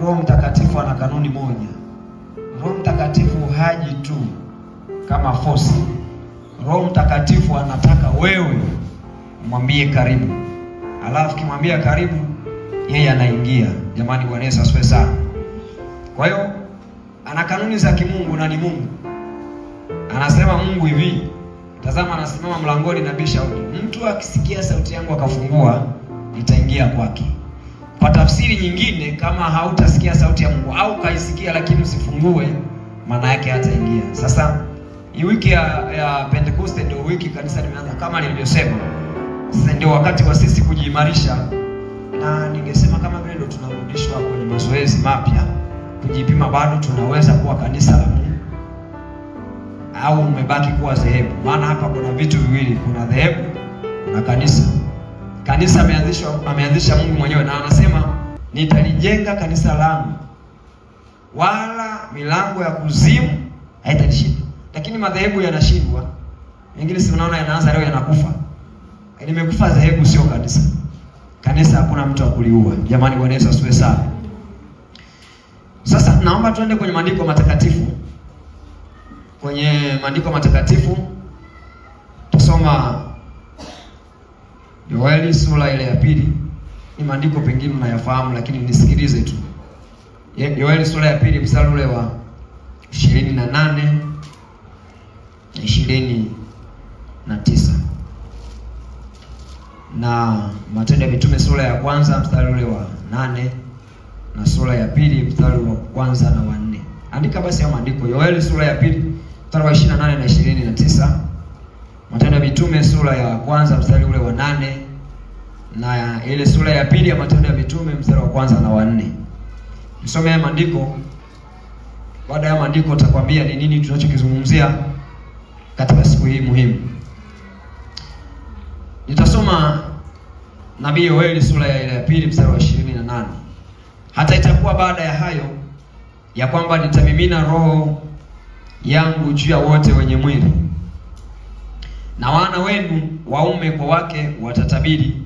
Roho Mtakatifu ana kanuni moja. Roho Mtakatifu haji tu kama force. Roho Mtakatifu anataka wewe mwambie karibu. Alafu kimwambia karibu, yeye anaingia. Jamani, Bwana Yesu asifiwe sana. Kwa hiyo ana kanuni za kimungu na ni Mungu. Anasema Mungu hivi, tazama anasimama mlangoni na bisha hodi. Mtu akisikia sauti yangu akafungua, nitaingia kwake. Kwa tafsiri nyingine, kama hautasikia sauti ya Mungu au kaisikia lakini usifungue, maana yake hataingia. Sasa hii wiki ya Pentecost ndio wiki kanisa limeanza kama nilivyosema. Sasa ndio wakati wa sisi kujiimarisha, na ningesema kama vile ndio tunarudishwa kwenye mazoezi mapya, kujipima bado tunaweza kuwa kanisa la Mungu au umebaki kuwa dhehebu. Maana hapa kuna vitu viwili, kuna dhehebu na kanisa. Kanisa ameanzisha Mungu mwenyewe, na anasema nitalijenga kanisa langu wala milango ya kuzimu haitalishinda. Lakini madhehebu yanashindwa. Wengine si unaona yanaanza leo yanakufa. Nimekufa dhehebu, sio kanisa. Kanisa hakuna mtu akuliua. Jamani, Bwana Yesu asifiwe sana. Sasa naomba tuende kwenye maandiko matakatifu. Kwenye maandiko matakatifu tusoma Yoeli sura ile ya 2. Ni maandiko pengine mnayafahamu lakini nisikilize tu. Yoeli sura ya 2 mstari ule wa 28 29. Na Matendo ya Mitume sura ya 1 mstari ule wa 8 na sura ya 2 mstari wa 1 na wa 4. Andika basi hayo maandiko. Yoeli sura ya 2 mstari wa 28 na 29. Matendo ya Mitume sura ya 1 mstari ule wa 8 na ile sura ya 2 ya Matendo ya Mitume mstari wa 1 na wa 4. Nisome haya maandiko. Baada ya maandiko nitakwambia ni nini tunachokizungumzia katika siku hii muhimu. Nitasoma Nabii Yoeli sura ya ile ya 2 mstari wa 28. Hata itakuwa baada ya hayo ya kwamba nitamimina roho yangu juu ya wote wenye mwili, na wana wenu waume kwa wake watatabiri,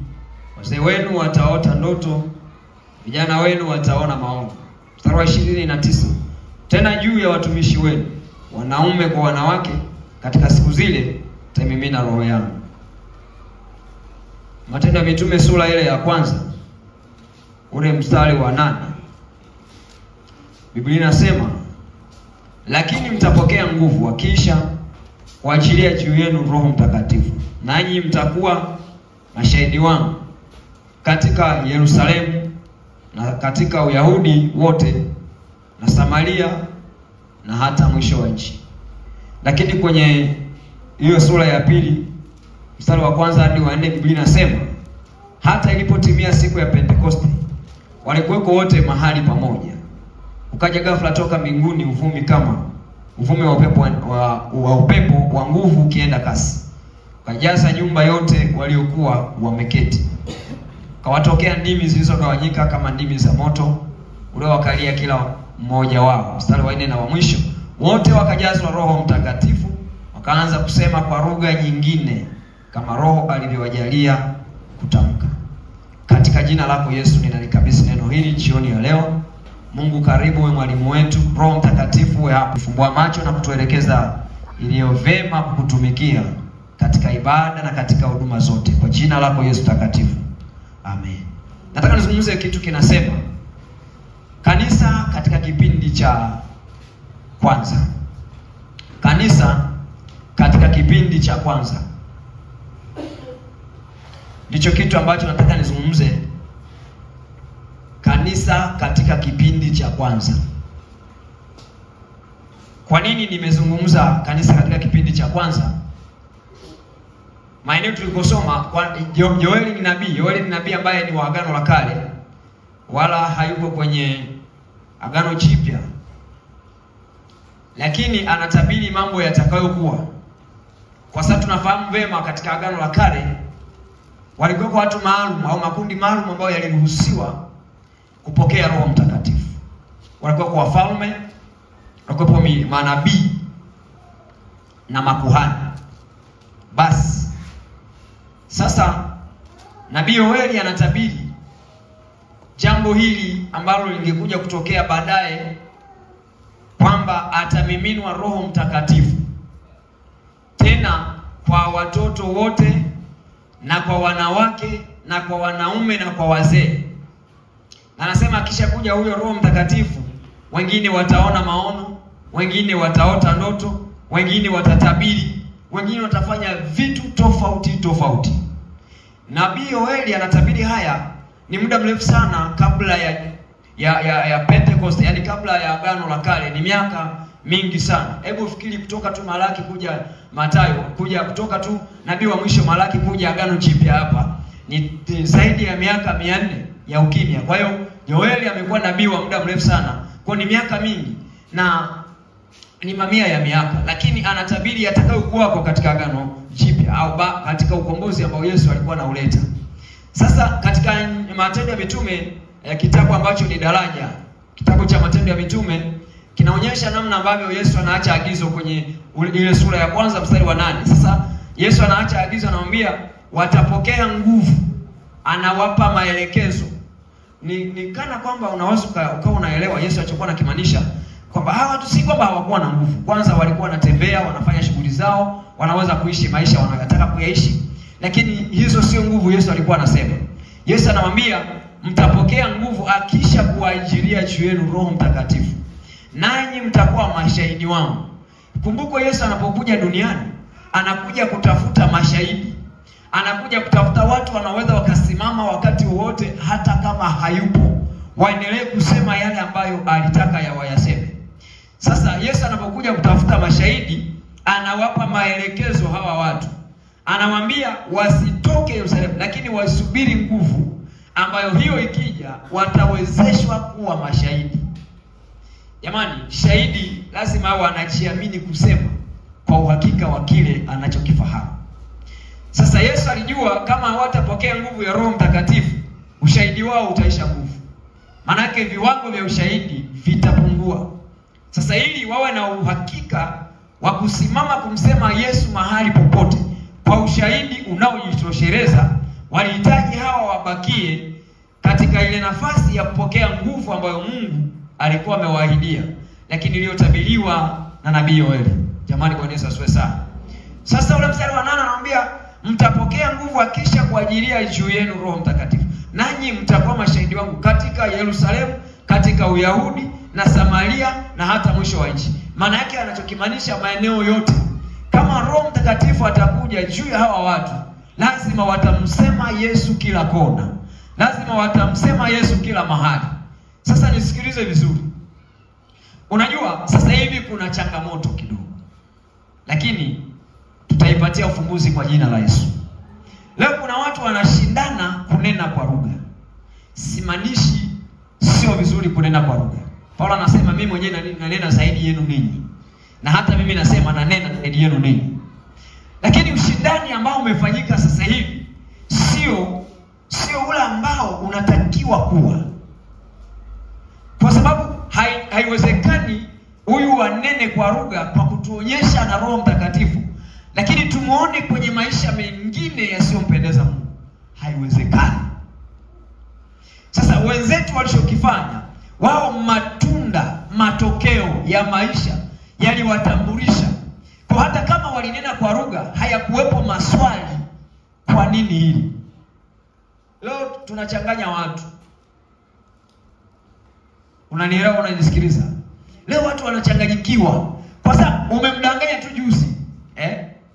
wazee wenu wataota ndoto, vijana wenu wataona maono. Mstari wa 29. Tena juu ya watumishi wenu wanaume kwa wanawake katika siku zile nitamimina roho yangu. Matendo ya Mitume sura ile ya 1 ule mstari wa 8. Biblia inasema, lakini mtapokea nguvu akiisha kuachilia juu yenu Roho Mtakatifu, nanyi mtakuwa mashahidi wangu katika Yerusalemu na katika Uyahudi wote na Samaria na hata mwisho wa nchi. Lakini kwenye hiyo sura ya 2 mstari wa 1 hadi wa 4 Biblia inasema, hata ilipotimia siku ya Pentekoste walikuweko wote mahali pamoja. Ukaja ghafla toka mbinguni uvumi kama uvumi wa upepo wa nguvu ukienda kasi, ukajaza nyumba yote waliokuwa wameketi. Kawatokea ndimi zilizogawanyika kama ndimi za moto, ule wakalia kila mmoja wao. Mstari wa 4 na wa mwisho, wote wakajazwa Roho Mtakatifu, wakaanza kusema kwa lugha nyingine kama Roho alivyowajalia kutamka. Katika jina lako Yesu ninalikabidhi neno hili jioni ya leo. Mungu karibu, wewe mwalimu wetu. Roho Mtakatifu wewe hapa kufumbua macho na kutuelekeza iliyo vema kukutumikia katika ibada na katika huduma zote, kwa jina lako Yesu takatifu. Amen. Nataka nizungumze kitu kinasema kanisa katika kipindi cha kwanza. Kanisa katika kipindi cha kwanza ndicho kitu ambacho nataka nizungumze. Kanisa katika kipindi cha kwanza. Kwa nini nimezungumza kanisa katika kipindi cha kwanza? Maeneo tulikosoma, Yoeli ni nabii. Yoeli ni nabii ambaye ni wa Agano la Kale, wala hayuko kwenye Agano Jipya, lakini anatabiri mambo yatakayokuwa. Kwa sababu tunafahamu vema katika Agano la Kale walikuwa watu maalum au makundi maalum ambao yaliruhusiwa kupokea Roho Mtakatifu. Walikuwa kwa wafalme, walikuwa manabii na makuhani. Basi sasa Nabii Yoeli anatabiri jambo hili ambalo lingekuja kutokea baadaye, kwamba atamiminwa Roho Mtakatifu tena kwa watoto wote na kwa wanawake na kwa wanaume na kwa wazee. Anasema kisha kuja huyo Roho Mtakatifu, wengine wataona maono, wengine wataota ndoto, wengine watatabiri, wengine watafanya vitu tofauti. Nabii Yoeli anatabiri haya ni muda mrefu sana kabla ya Pentecost, yani kabla ya Agano la Kale, ni miaka mingi sana. Hebu fikiri kutoka tu Malaki kuja Mathayo, kutoka tu nabii wa mwisho Malaki kuja Agano Jipya hapa ni zaidi ya miaka 400 ya ukimya. Kwa hiyo Yoeli amekuwa nabii wa muda mrefu sana, kwa ni miaka mingi na ni mamia ya miaka, lakini anatabiri atakayokuwa katika Agano Jipya au katika ukombozi ambao Yesu alikuwa anauleta. Sasa katika Matendo ya Mitume, kitabu ambacho ni daraja, kitabu cha Matendo ya Mitume kinaonyesha namna ambavyo Yesu anaacha agizo kwenye ile sura ya 1 mstari wa 8. Sasa Yesu anaacha agizo, anamwambia watapokea nguvu, anawapa maelekezo. Ni kana kwamba unaweza ukawa unaelewa Yesu alichokuwa anakimaanisha, kwamba hawa watu si kwamba hawakuwa na nguvu. Kwanza walikuwa wanatembea, wanafanya shughuli zao, wanaweza kuishi maisha wanayotaka kuyaishi, lakini hizo sio nguvu Yesu alikuwa anasema. Yesu anamwambia mtapokea nguvu akisha kuajilia juu yenu Roho Mtakatifu, nanyi mtakuwa mashahidi wangu. Kumbuko Yesu anapokuja duniani anakuja kutafuta mashahidi, anakuja kutafuta watu wanaweza wakasimama wakati wowote, hata kama hayupo, waendelee kusema yale ambayo alitaka yawayaseme. Sasa Yesu anapokuja kutafuta mashahidi, anawapa maelekezo hawa watu, anamwambia wasitoke Yerusalemu, lakini wasubiri nguvu ambayo hiyo ikija watawezeshwa kuwa mashahidi. Jamani, shahidi lazima awe anajiamini kusema kwa uhakika wa kile anachokifahamu. Sasa Yesu alijua kama hawatapokea nguvu ya Roho Mtakatifu, ushahidi wao utaisha nguvu. Maana yake viwango vya ushahidi vitapungua. Sasa ili wawe na uhakika wa kusimama kumsema Yesu mahali popote kwa ushahidi unaojitosheleza, walihitaji hawa wabakie katika ile nafasi ya kupokea nguvu ambayo Mungu alikuwa amewaahidia, lakini iliyotabiriwa na nabii Yoeli. Jamani, Bwana Yesu asifiwe sana. Sasa ule mstari wa 8 anamwambia mtapokea nguvu akisha kuajilia juu yenu Roho Mtakatifu, nanyi mtakuwa mashahidi wangu katika Yerusalemu, katika Uyahudi na Samaria na hata mwisho wa nchi. Maana yake anachokimaanisha maeneo yote. Kama Roho Mtakatifu atakuja juu ya hawa watu, lazima watamsema Yesu kila kona, lazima watamsema Yesu kila mahali. Sasa nisikilize vizuri. Unajua sasa hivi kuna changamoto kidogo, lakini tutaipatia ufumbuzi kwa jina la Yesu. Leo kuna watu wanashindana kunena kwa lugha. Simanishi sio vizuri kunena kwa lugha. Paulo anasema mimi mwenyewe nanena zaidi yenu ninyi, na hata mimi nasema nanena zaidi yenu ninyi. Lakini ushindani ambao umefanyika sasa hivi sio ule ambao unatakiwa kuwa. Kwa sababu haiwezekani huyu anene kwa lugha kwa kutuonyesha na Roho Mtakatifu, lakini tumuone kwenye maisha mengine yasiyompendeza Mungu. Haiwezekani. Sasa wenzetu walichokifanya, wao matokeo ya maisha yaliwatambulisha. Kwa hata kama walinena kwa lugha, hayakuwepo maswali kwa nini hili. Leo tunachanganya watu. Unanielewa, unanisikiliza? Leo watu wanachanganyikiwa kwa sababu umemdanganya tu juzi.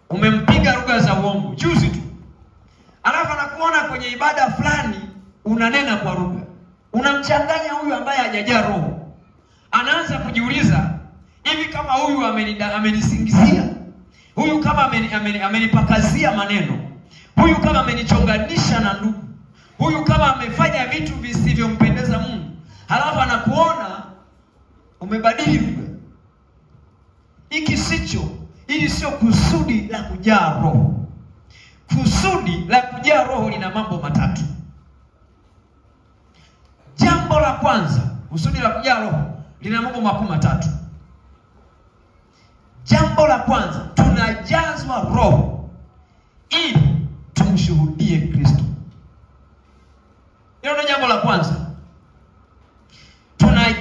Umempiga lugha za uongo juzi tu. Alafu anakuona kwenye ibada fulani unanena kwa lugha. Unamchanganya huyu ambaye hajajaa Roho. Anaanza kujiuliza, hivi kama huyu amenisingizia, huyu kama amenipakazia maneno, huyu kama amenichonganisha na ndugu, huyu kama amefanya vitu visivyompendeza Mungu, halafu anakuona umebadili lugha. Hili sio kusudi la kujaa Roho. Kusudi la kujaa Roho lina mambo matatu. Jambo la kwanza, kusudi la kujaa Roho lina mambo makuu matatu. Jambo la kwanza, tunajazwa Roho ili tumshuhudie Kristo. Hilo ndio jambo la kwanza.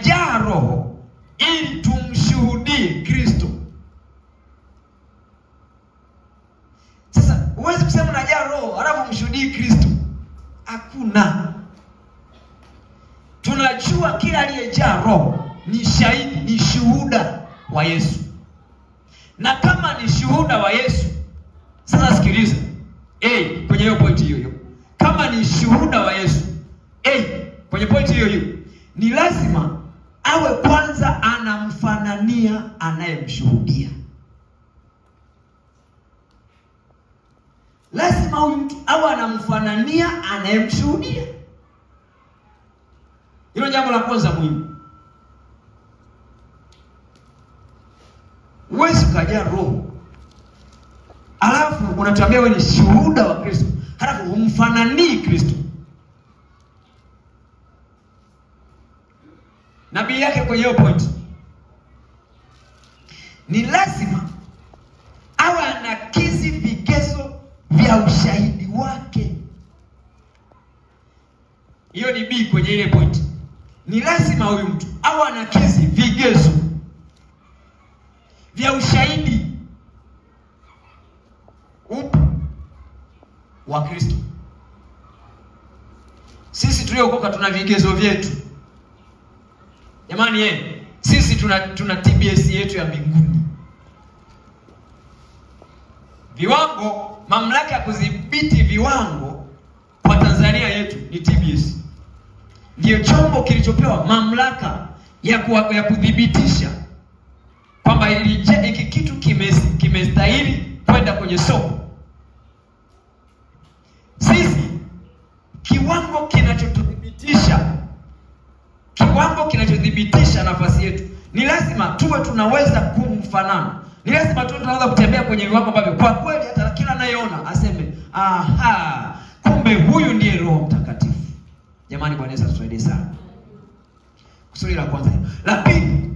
tunajaa Roho ili tumshuhudie Kristo. Sasa huwezi kusema unajaa Roho alafu mshuhudie Kristo. Hakuna. Tunajua kila aliyejaa Roho ni shahidi, ni shuhuda wa Yesu. Na kama ni shuhuda wa Yesu, sasa sikiliza. Kwenye hiyo point hiyo. Kama ni shuhuda wa Yesu, kwenye point hiyo, ni lazima awe kwanza anamfanania anayemshuhudia. Lazima huyu mtu awe anamfanania anayemshuhudia. Hilo jambo la kwanza muhimu. Huwezi kujaa Roho alafu unatuambia wewe ni shuhuda wa Kristo, halafu humfananii Kristo. Nabii yake kwenye hiyo point, ni lazima awe anakizi vigezo vya ushahidi wake. Hiyo ni B kwenye ile point. Ni lazima huyu mtu awe anakizi vigezo vya ushahidi wa Kristo. Sisi tuliokoka tuna vigezo vyetu. Jamani, sisi tuna TBS yetu ya mbinguni. Viwango, mamlaka ya kudhibiti viwango kwa Tanzania yetu ni TBS. Ndio chombo kilichopewa mamlaka ya kudhibitisha kwamba hiki kitu kimestahili kwenda kwenye soko. Sisi kiwango kinachothibitisha nafasi yetu, ni lazima tuwe tunaweza kumfanana. Ni lazima tuwe tunaweza kutembea kwenye viwango ambavyo kwa kweli hata kila anayeona aseme, kumbe huyu ndiye Roho Mtakatifu. Jamani, Bwana Yesu atusaidie sana. Kusudi la kwanza. La pili,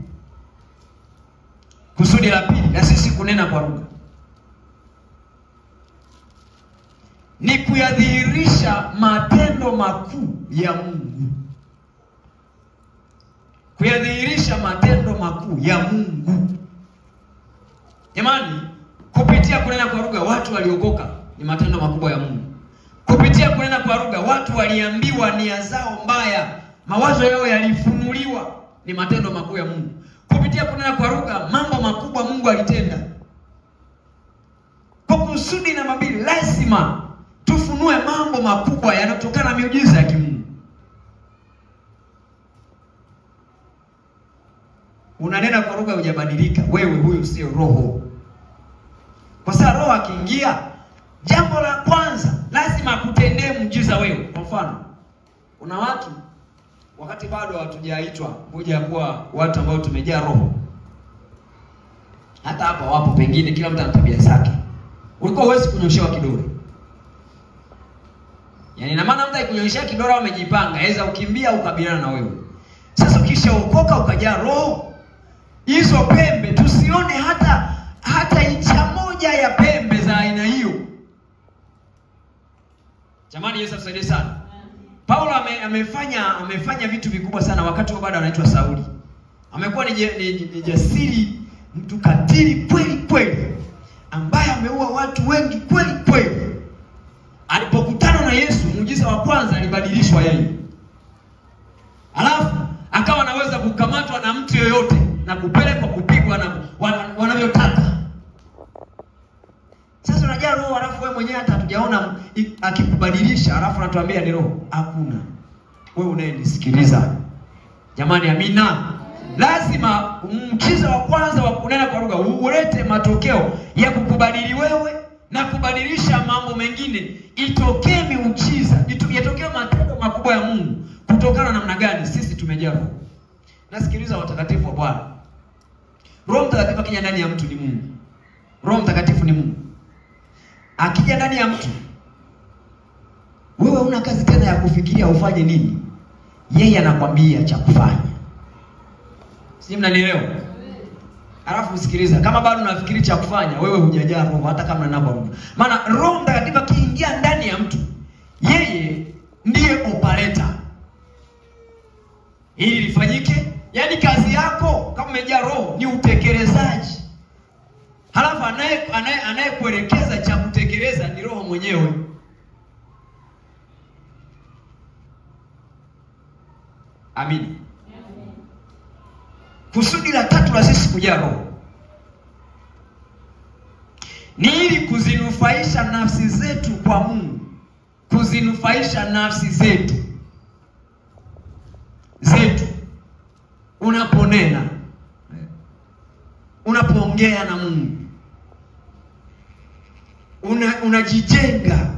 kusudi la pili la sisi kunena kwa lugha ni kuyadhihirisha matendo makuu ya Mungu. Kuyadhihirisha matendo makuu ya Mungu. Jamani, kupitia kunena kwa lugha watu waliokoka ni matendo makubwa ya Mungu. Kupitia kunena kwa lugha watu waliambiwa nia zao mbaya, mawazo yao yalifunuliwa, ni matendo makuu ya Mungu. Kupitia kunena kwa lugha mambo makubwa Mungu alitenda. Kwa kusudi na mabili lazima tufunue mambo makubwa yanayotokana na miujiza ya kimungu. Unanena kwa lugha hujabadilika, wewe huyu sio roho. Kwa sababu roho akiingia, jambo la kwanza lazima akutendee muujiza wewe. Kwa mfano, kuna watu wakati bado hatujaitwa kuja kuwa watu ambao tumejaa roho. Hata hapa wapo pengine kila mtu ana tabia zake. Ulikuwa huwezi kunyoshewa kidole. Yaani na maana mtu akikunyoshea kidole amejipanga, aweza ukimbia ukabiliana na wewe. Sasa ukishaokoka ukajaa roho, hizo pembe tusione hata incha moja ya pembe za aina hiyo. Jamani, Yesu atusaidie sana. Paulo amefanya vitu vikubwa sana wakati bado anaitwa Sauli. Amekuwa ni jasiri, mtu katili kweli kweli, ambaye ameua watu wengi kweli kweli. Alipokutana na Yesu, muujiza wa kwanza alibadilishwa yeye. Alafu akawa anaweza kukamatwa na mtu yoyote na kupelekwa kupigwa na wanavyotaka. Sasa unajaa roho alafu wewe mwenyewe hata hatujaona akikubadilisha alafu anatuambia ni roho. Hakuna. Wewe unayenisikiliza. Jamani, amina. Lazima muujiza wa kwanza wa kunena kwa lugha ulete matokeo ya kukubadili wewe na kubadilisha mambo mengine. Itokee miujiza, itokee matendo makubwa ya Mungu. Kutokana na namna gani? Sisi tumejaa roho. Nasikiliza watakatifu wa Bwana. Roho Mtakatifu akija ndani ya mtu ni Mungu. Roho Mtakatifu ni Mungu. Akija ndani ya mtu, wewe una kazi tena ya kufikiria ufanye nini. Yeye anakwambia cha kufanya. Si mnanielewa? Alafu usikiliza, kama bado unafikiri cha kufanya, wewe hujajaa roho hata kama unanaba Mungu. Maana Roho Mtakatifu akiingia ndani ya mtu, yeye ndiye operator. Ili lifanyike Yaani kazi yako kama umejaa Roho ni utekelezaji. Halafu anayekuelekeza cha kutekeleza ni Roho mwenyewe. Amen. Kusudi la tatu la sisi kujaa Roho ni ili kuzinufaisha nafsi zetu kwa Mungu. Kuzinufaisha nafsi zetu. Unaponena, unapoongea na Mungu, unajijenga,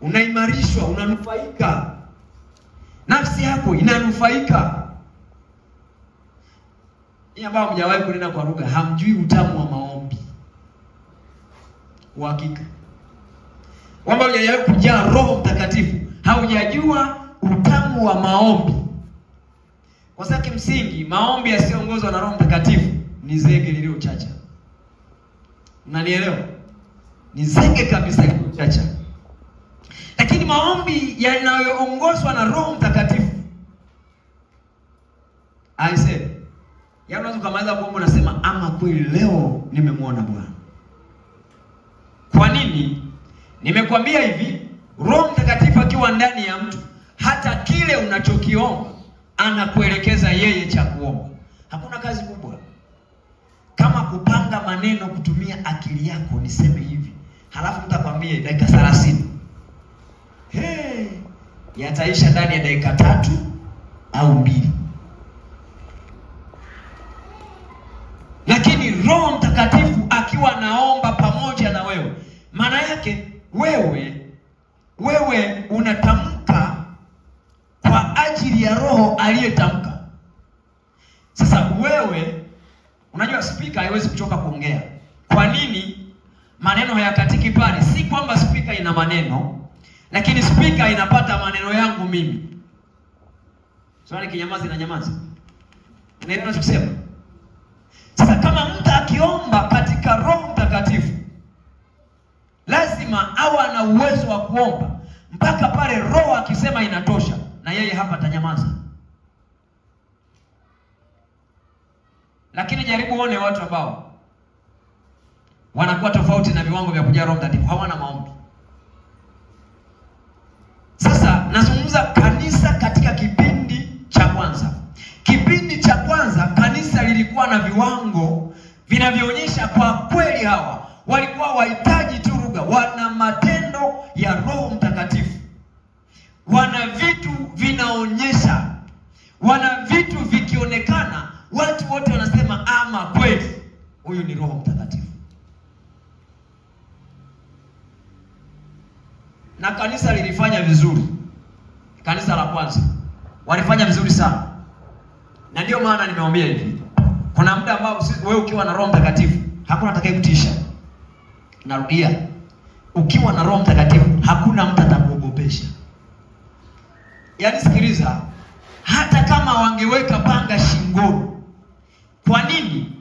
unaimarishwa, unanufaika. Nafsi yako inanufaika. Ni ambao mjawahi kunena kwa lugha, hamjui utamu wa maombi. Uhakika. Kwamba hujawahi kujaa Roho Mtakatifu, haujajua utamu wa maombi. Kwa sababu kimsingi maombi yasiyoongozwa na Roho Mtakatifu ni zege lililochacha. Unanielewa? Ni zege kabisa lililochacha. Lakini maombi yanayoongozwa na Roho Mtakatifu, aise, unaweza kumaliza kuomba unasema ama kweli leo nimemwona Bwana. Kwa nini? Nimekwambia hivi, Roho Mtakatifu akiwa ndani ya mtu, hata kile unachokiomba anakuelekeza yeye cha kuomba. Hakuna kazi kubwa kama kupanga maneno kutumia akili yako, niseme hivi, halafu mtakwambie dakika 30. Yataisha ndani ya dakika 3 au 2. Lakini Roho Mtakatifu akiwa naomba pamoja na wewe, maana yake wewe unatamka kwa ajili ya Roho aliyetamka. Sasa wewe unajua speaker haiwezi kuchoka kuongea. Kwa nini? Maneno hayakatiki pale. Si kwamba speaker ina maneno, lakini speaker inapata maneno yangu mimi. Swali kinyamazi na nyamazi. Unaelewa ninachosema? Sasa kama mtu akiomba katika Roho Mtakatifu, lazima awe na uwezo wa kuomba mpaka pale Roho akisema inatosha, na yeye hapa atanyamaza. Lakini jaribu uone watu ambao wanakuwa tofauti na viwango vya kujaa Roho Mtakatifu, hawana maombi. Sasa nazungumza kanisa katika kipindi cha kwanza. Kipindi cha kwanza kanisa lilikuwa na viwango vinavyoonyesha kwa kweli hawa walikuwa wahitaji tu lugha, wana matendo ya Roho Mtakatifu. Wana vitu vinaonyesha, wana vitu vikionekana, watu wote wanasema ama kweli huyu ni Roho Mtakatifu. Na kanisa lilifanya vizuri. Kanisa la kwanza walifanya vizuri sana. Na ndio maana nimewambia hivi, kuna muda ambao wewe ukiwa na Roho Mtakatifu hakuna atakayekutisha. Narudia, ukiwa na Roho Mtakatifu hakuna mtu atakuogopesha. Yaani sikiliza, hata kama wangeweka panga shingoni. Kwa nini?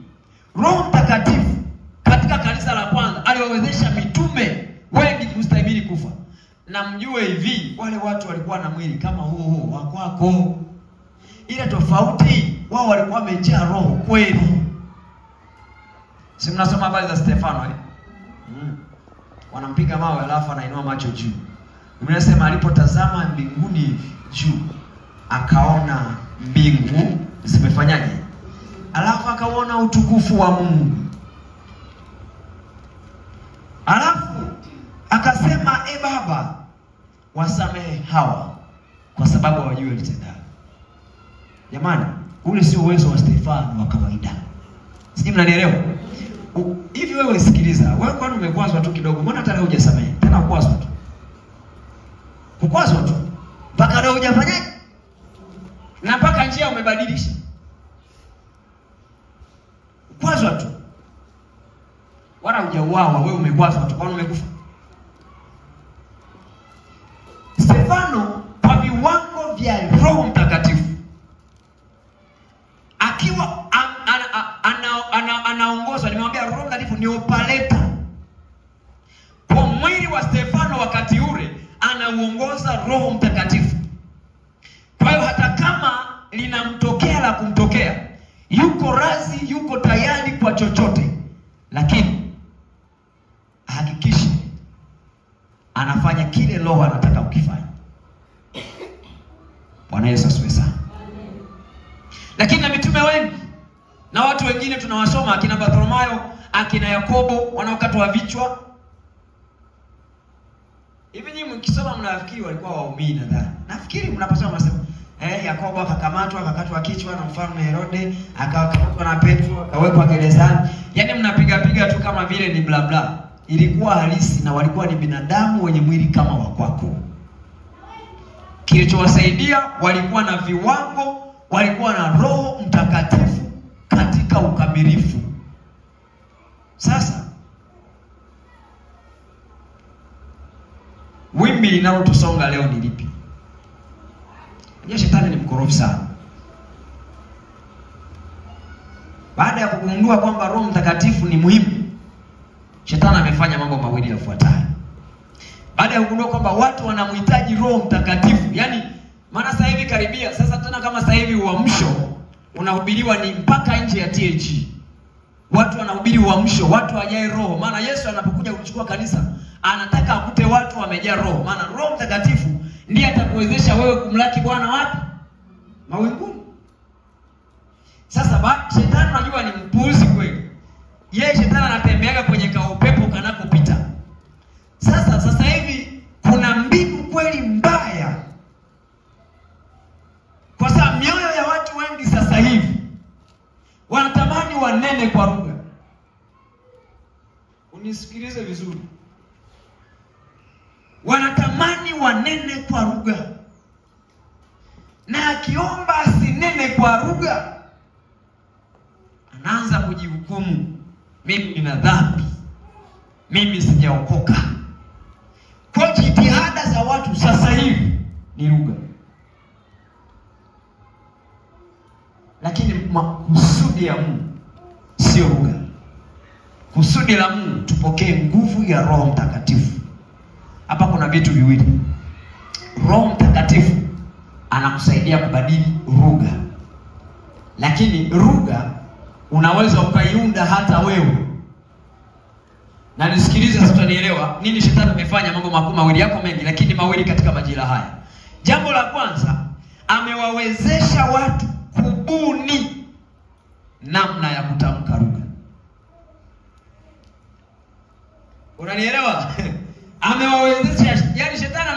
Roho Mtakatifu katika kanisa la kwanza aliwawezesha mitume wengi kustahimili kufa. Na mjue hivi, wale watu walikuwa na mwili kama huo wa kwako. Ile tofauti, wao walikuwa wamejaa Roho kweli. Si mnasoma habari za Stefano Wanampiga mawe alafu anainua macho juu. Nimesema alipotazama mbinguni juu, akaona mbingu zimefanyaje? Alafu akaona utukufu wa Mungu. Alafu akasema, Baba, wasamehe hawa kwa sababu hawajui walitendalo. Jamani, ule sio uwezo wa Stefano wa kawaida. Sijui mnanielewa? Hivi wewe sikiliza, wewe kwani umekwazwa tu kidogo, mbona hata leo hujasamehe? Tena kukwazwa tu. Kukwazwa tu. Mpaka leo hujafanyaje? Na mpaka njia umebadilisha. Kukwazwa tu. Wala hujauawa, wewe umekwazwa tu, kwani umekufa? Stefano kwa viwango vya Roho Mtakatifu akiwa anaongozwa, nimemwambia Roho Mtakatifu ni operator. Kwa mwili wa Stefano wakati ule anauongoza Roho Mtakatifu. Kwa hiyo hata kama linamtokea la kumtokea, yuko razi, yuko tayari kwa chochote, lakini hakikisha anafanya kile Roho anataka ukifanya. Bwana Yesu asifiwe sana. Lakini na mitume wengi na watu wengine tunawasoma, akina Bartholomayo, akina Yakobo, wanaokatwa vichwa. Hivi nyinyi mkisoma mnafikiri walikuwa waumini nadhani. Nafikiri mnaposoma mnasema Yakobo akakamatwa, akakatwa kichwa na mfalme Herode, akakamatwa na Petro, akawekwa gerezani. Yaani mnapiga tu kama vile ni bla bla. Ilikuwa halisi na walikuwa ni binadamu wenye mwili kama wa kwako. Kilichowasaidia walikuwa na viwango, walikuwa na Roho Mtakatifu katika ukamilifu. Sasa wimbi linalotusonga leo ni lipi? Shetani ni mkorofi sana. Baada ya kugundua kwamba Roho Mtakatifu ni muhimu, Shetani amefanya mambo mawili yafuatayo. Baada ya kugundua kwamba watu wanamhitaji Roho Mtakatifu, yani maana sasa hivi karibia, sasa tena kama sasa hivi uamsho unahubiriwa ni mpaka nje ya TAG. Watu wanahubiri uamsho, watu wajae Roho. Maana Yesu anapokuja kuchukua kanisa, anataka akute watu wamejaa Roho. Maana Roho Mtakatifu ndiye atakuwezesha wewe kumlaki Bwana wapi? Mawinguni. Sasa Shetani unajua ni mpuuzi kweli. Yeye Shetani anatembeaga kwenye kaupepo kanakopita. Sasa hivi kuna mbinu kweli mbaya. Kwa sababu mioyo ya watu wengi sasa hivi wanatamani wanene kwa lugha. Unisikilize vizuri. Wanatamani wanene kwa lugha. Na akiomba asinene kwa lugha, anaanza kujihukumu, mimi nina dhambi, mimi sijaokoka. Kwa jitihada za watu sasa hivi ni lugha. Lakini kusudi ya Mungu sio lugha. Kusudi la Mungu tupokee nguvu ya Roho Mtakatifu. Hapa kuna vitu viwili. Roho Mtakatifu anakusaidia kubadili lugha. Lakini lugha unaweza ukaiunda hata wewe. Na nisikilize sasa utanielewa nini Shetani amefanya mambo makuu mawili, yako mengi lakini mawili katika majira haya. Jambo la kwanza, amewawezesha watu kubuni namna ya kutamka lugha. Unanielewa? Amewawezesha, yani Shetani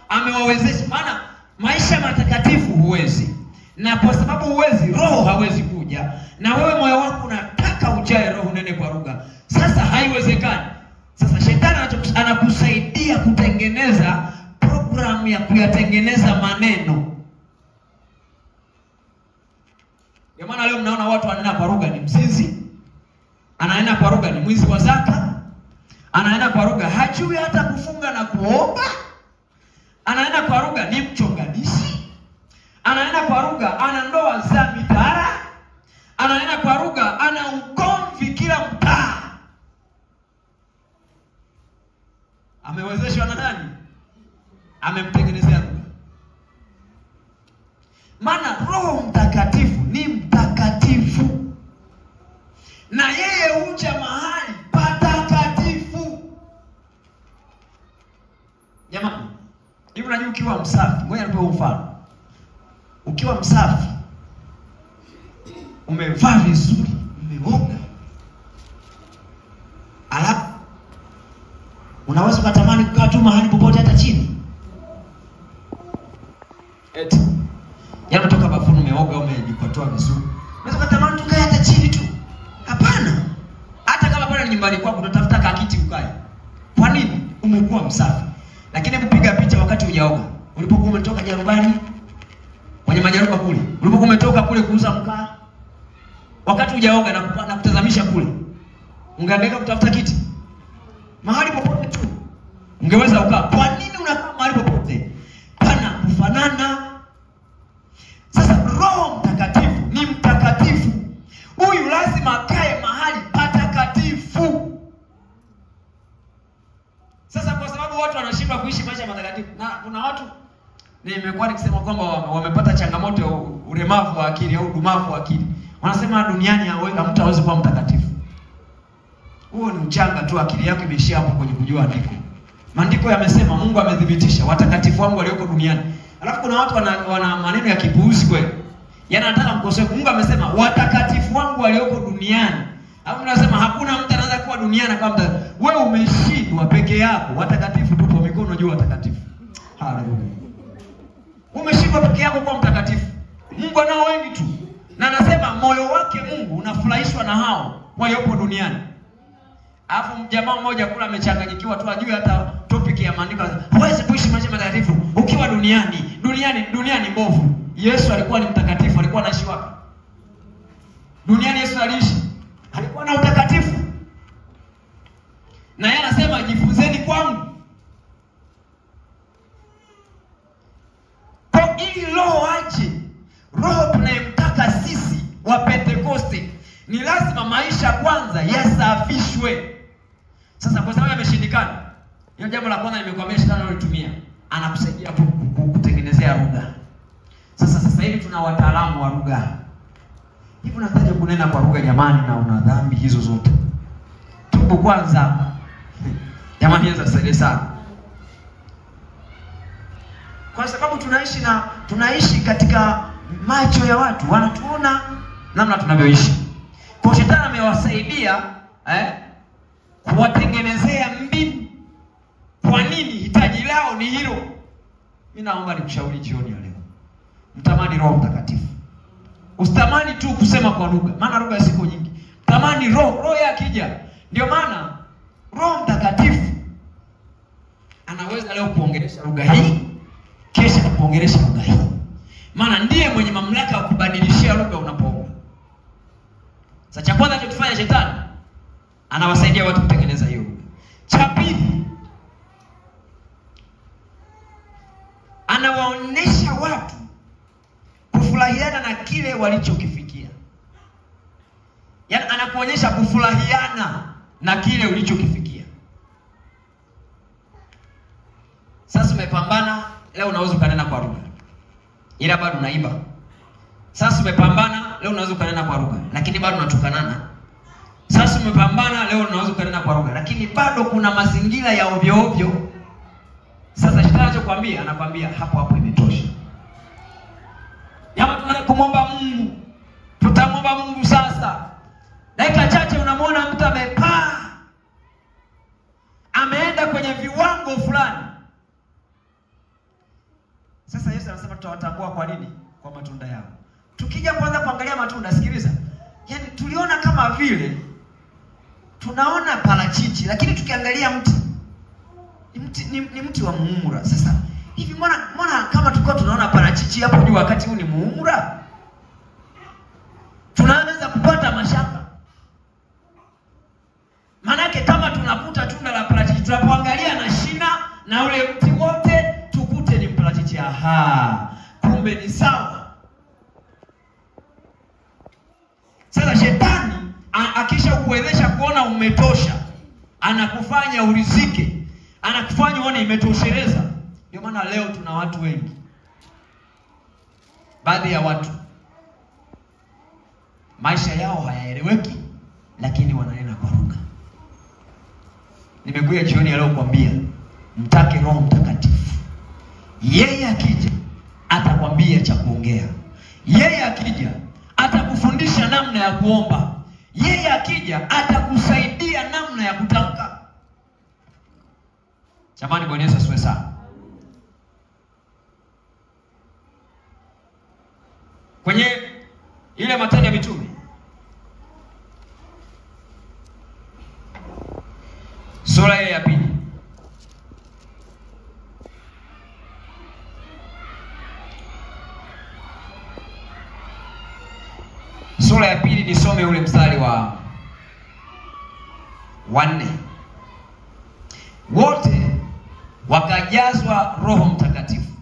amewawezesha, maana maisha matakatifu huwezi. Na kwa sababu huwezi, Roho hawezi kuja. Na wewe moyo wako unataka ujae Roho nene kwa lugha. Sasa haiwezekani. Sasa Shetani anakusaidia kutengeneza programu ya kuyatengeneza maneno. Kwa maana leo mnaona watu wanena kwa lugha ni mzinzi, anaenda kwa lugha ni mwizi wa zaka, anaenda kwa lugha hajui hata kufunga na kuomba, anaenda kwa lugha ni mchonganishi, anaenda kwa lugha ana ndoa za mitara, anaenda kwa lugha ana ugomvi kila mtaa. Amewezeshwa na nani? Amemtengenezea lugha. Maana Roho Mtakatifu ni mtakatifu. Na yeye huja mahali patakatifu. Jamani, hivi unajua ukiwa msafi, ngoja nipe mfano. Ukiwa msafi, umevaa vizuri, umeoga, alafu unaweza kutamani kukaa tu mahali popote hata chini. Eti yaani kutoka bafuni umeoga, umejipotoa vizuri, unaweza kutamani tukae hata chini tu. Hapana. Hata kama pale nyumbani kwako unatafuta kakiti ukae. Kwa nini? Umekuwa msafi. Lakini kupiga picha wakati hujaoga. Ulipokuwa umetoka jarubani kwenye majaruba kule, ulipokuwa umetoka kule kuuza mkaa, wakati hujaoga na kutazamisha kule, ungeangaika kutafuta kiti mahali popote tu ungeweza ukaa. Kwa nini unakaa mahali popote? Pana kufanana. Sasa Roho Mtakatifu ni mtakatifu. Huyu lazima akae mahali patakatifu. Sasa kwa sababu watu wanashindwa kuishi maisha matakatifu, na kuna watu nimekuwa nikisema kwamba wamepata changamoto ya ulemavu wa akili au udumavu wa akili. Wanasema duniani mtu hawezi kuwa mtakatifu. Huo ni uchanga tu, akili yako imeishia hapo kwenye kujua andiko. Maandiko yamesema, Mungu amethibitisha watakatifu wangu walioko duniani. Alafu kuna watu wana maneno ya kipuuzi kweli. Yaani anataka mkosoe. Mungu amesema watakatifu wangu walioko duniani. Au mnasema hakuna mtu anaweza kuwa duniani kama mtu. Wewe umeshindwa peke yako. Watakatifu tupo mikono juu watakatifu. Haleluya. Umeshindwa peke yako kuwa mtakatifu. Mungu anao wengi tu. Na anasema moyo wake Mungu unafurahishwa na hao waliopo duniani. Alafu jamaa mmoja kula amechanganyikiwa tu, ajue hata topic ya maandiko. Huwezi kuishi maisha matakatifu ukiwa duniani. Duniani mbovu. Yesu alikuwa ni mtakatifu, alikuwa anaishi wapi? Duniani Yesu aliishi. Alikuwa na utakatifu. Na yeye anasema jifunzeni kwangu. Kwa ili Roho aje, Roho tunayemtaka sisi wa Pentekoste, ni lazima maisha kwanza yasafishwe. Sasa kwa sababu yameshindikana, hiyo jambo la kwanza nimekwambia shetani analitumia. Anakusaidia kutengenezea lugha. Sasa hivi tuna wataalamu wa lugha. Hivi unataka kunena kwa lugha jamani, na una dhambi hizo zote. Tubu kwanza. Jamani, hizo tusaidia sana. Kwa sababu tunaishi katika macho ya watu, wanatuona namna tunavyoishi. Kwa shetani amewasaidia kuwatengenezea mbinu. Kwa nini? Hitaji lao ni hilo. Mimi naomba nikushauri jioni ya leo. Mtamani Roho Mtakatifu. Usitamani tu kusema kwa lugha, maana lugha ziko nyingi. Tamani Roho yake akija. Ndio maana Roho Mtakatifu anaweza leo kuongelesha lugha hii, kesho kuongelesha lugha hii. Maana ndiye mwenye mamlaka ya kubadilishia lugha unapoomba. Sasa cha kwanza tutafanya, shetani anawasaidia watu kutengeneza hiyo lugha. Cha pili, anawaonesha watu kufurahiana na kile walichokifikia. Yaani anakuonyesha kufurahiana na kile ulichokifikia. Sasa umepambana, leo unaweza kunena kwa lugha, ila bado unaiba. Sasa umepambana, leo unaweza kunena kwa lugha, lakini bado unatukanana. Sasa umepambana, leo unaweza kunena kwa lugha, lakini bado kuna mazingira ya ovyo ovyo. Sasa shetani anachokuambia, anakuambia hapo imetosha. Jamaa tunataka kumwomba Mungu. Tutamwomba Mungu sasa. Dakika chache unamwona mtu amepaa. Ameenda kwenye viwango fulani. Sasa Yesu anasema tutawatambua kwa nini? Kwa matunda yao. Tukija kwanza kuangalia matunda, sikiliza. Yaani tuliona kama vile tunaona parachichi, lakini tukiangalia mti ni mti wa muumura. Sasa hivi mbona kama tulikuwa tunaona parachichi hapo juu wakati huu ni muumura? Tunaanza kupata mashaka. Manake kama tunakuta tunda la parachichi, tunapoangalia na shina na ule mti wote tukute ni parachichi. Kumbe ni sawa. Sasa shetani akisha kuwezesha kuona umetosha, anakufanya urizike. Anakufanya uone imetosheleza. Ndio maana leo tuna watu wengi. Baadhi ya watu maisha yao hayaeleweki, lakini wananena kwa lugha. Nimekuja jioni leo kuambia mtake Roho Mtakatifu. Yeye akija atakwambia cha kuongea. Yeye akija atakufundisha namna ya kuomba. Yeye akija atakusaidia namna ya kutamka. Jamani, Bwana Yesu asifiwe sana. Kwenye ile Matendo ya Mitume sura ya 2. Sura ya 2 nisome ule mstari wa 4. Wote wakajazwa Roho Mtakatifu,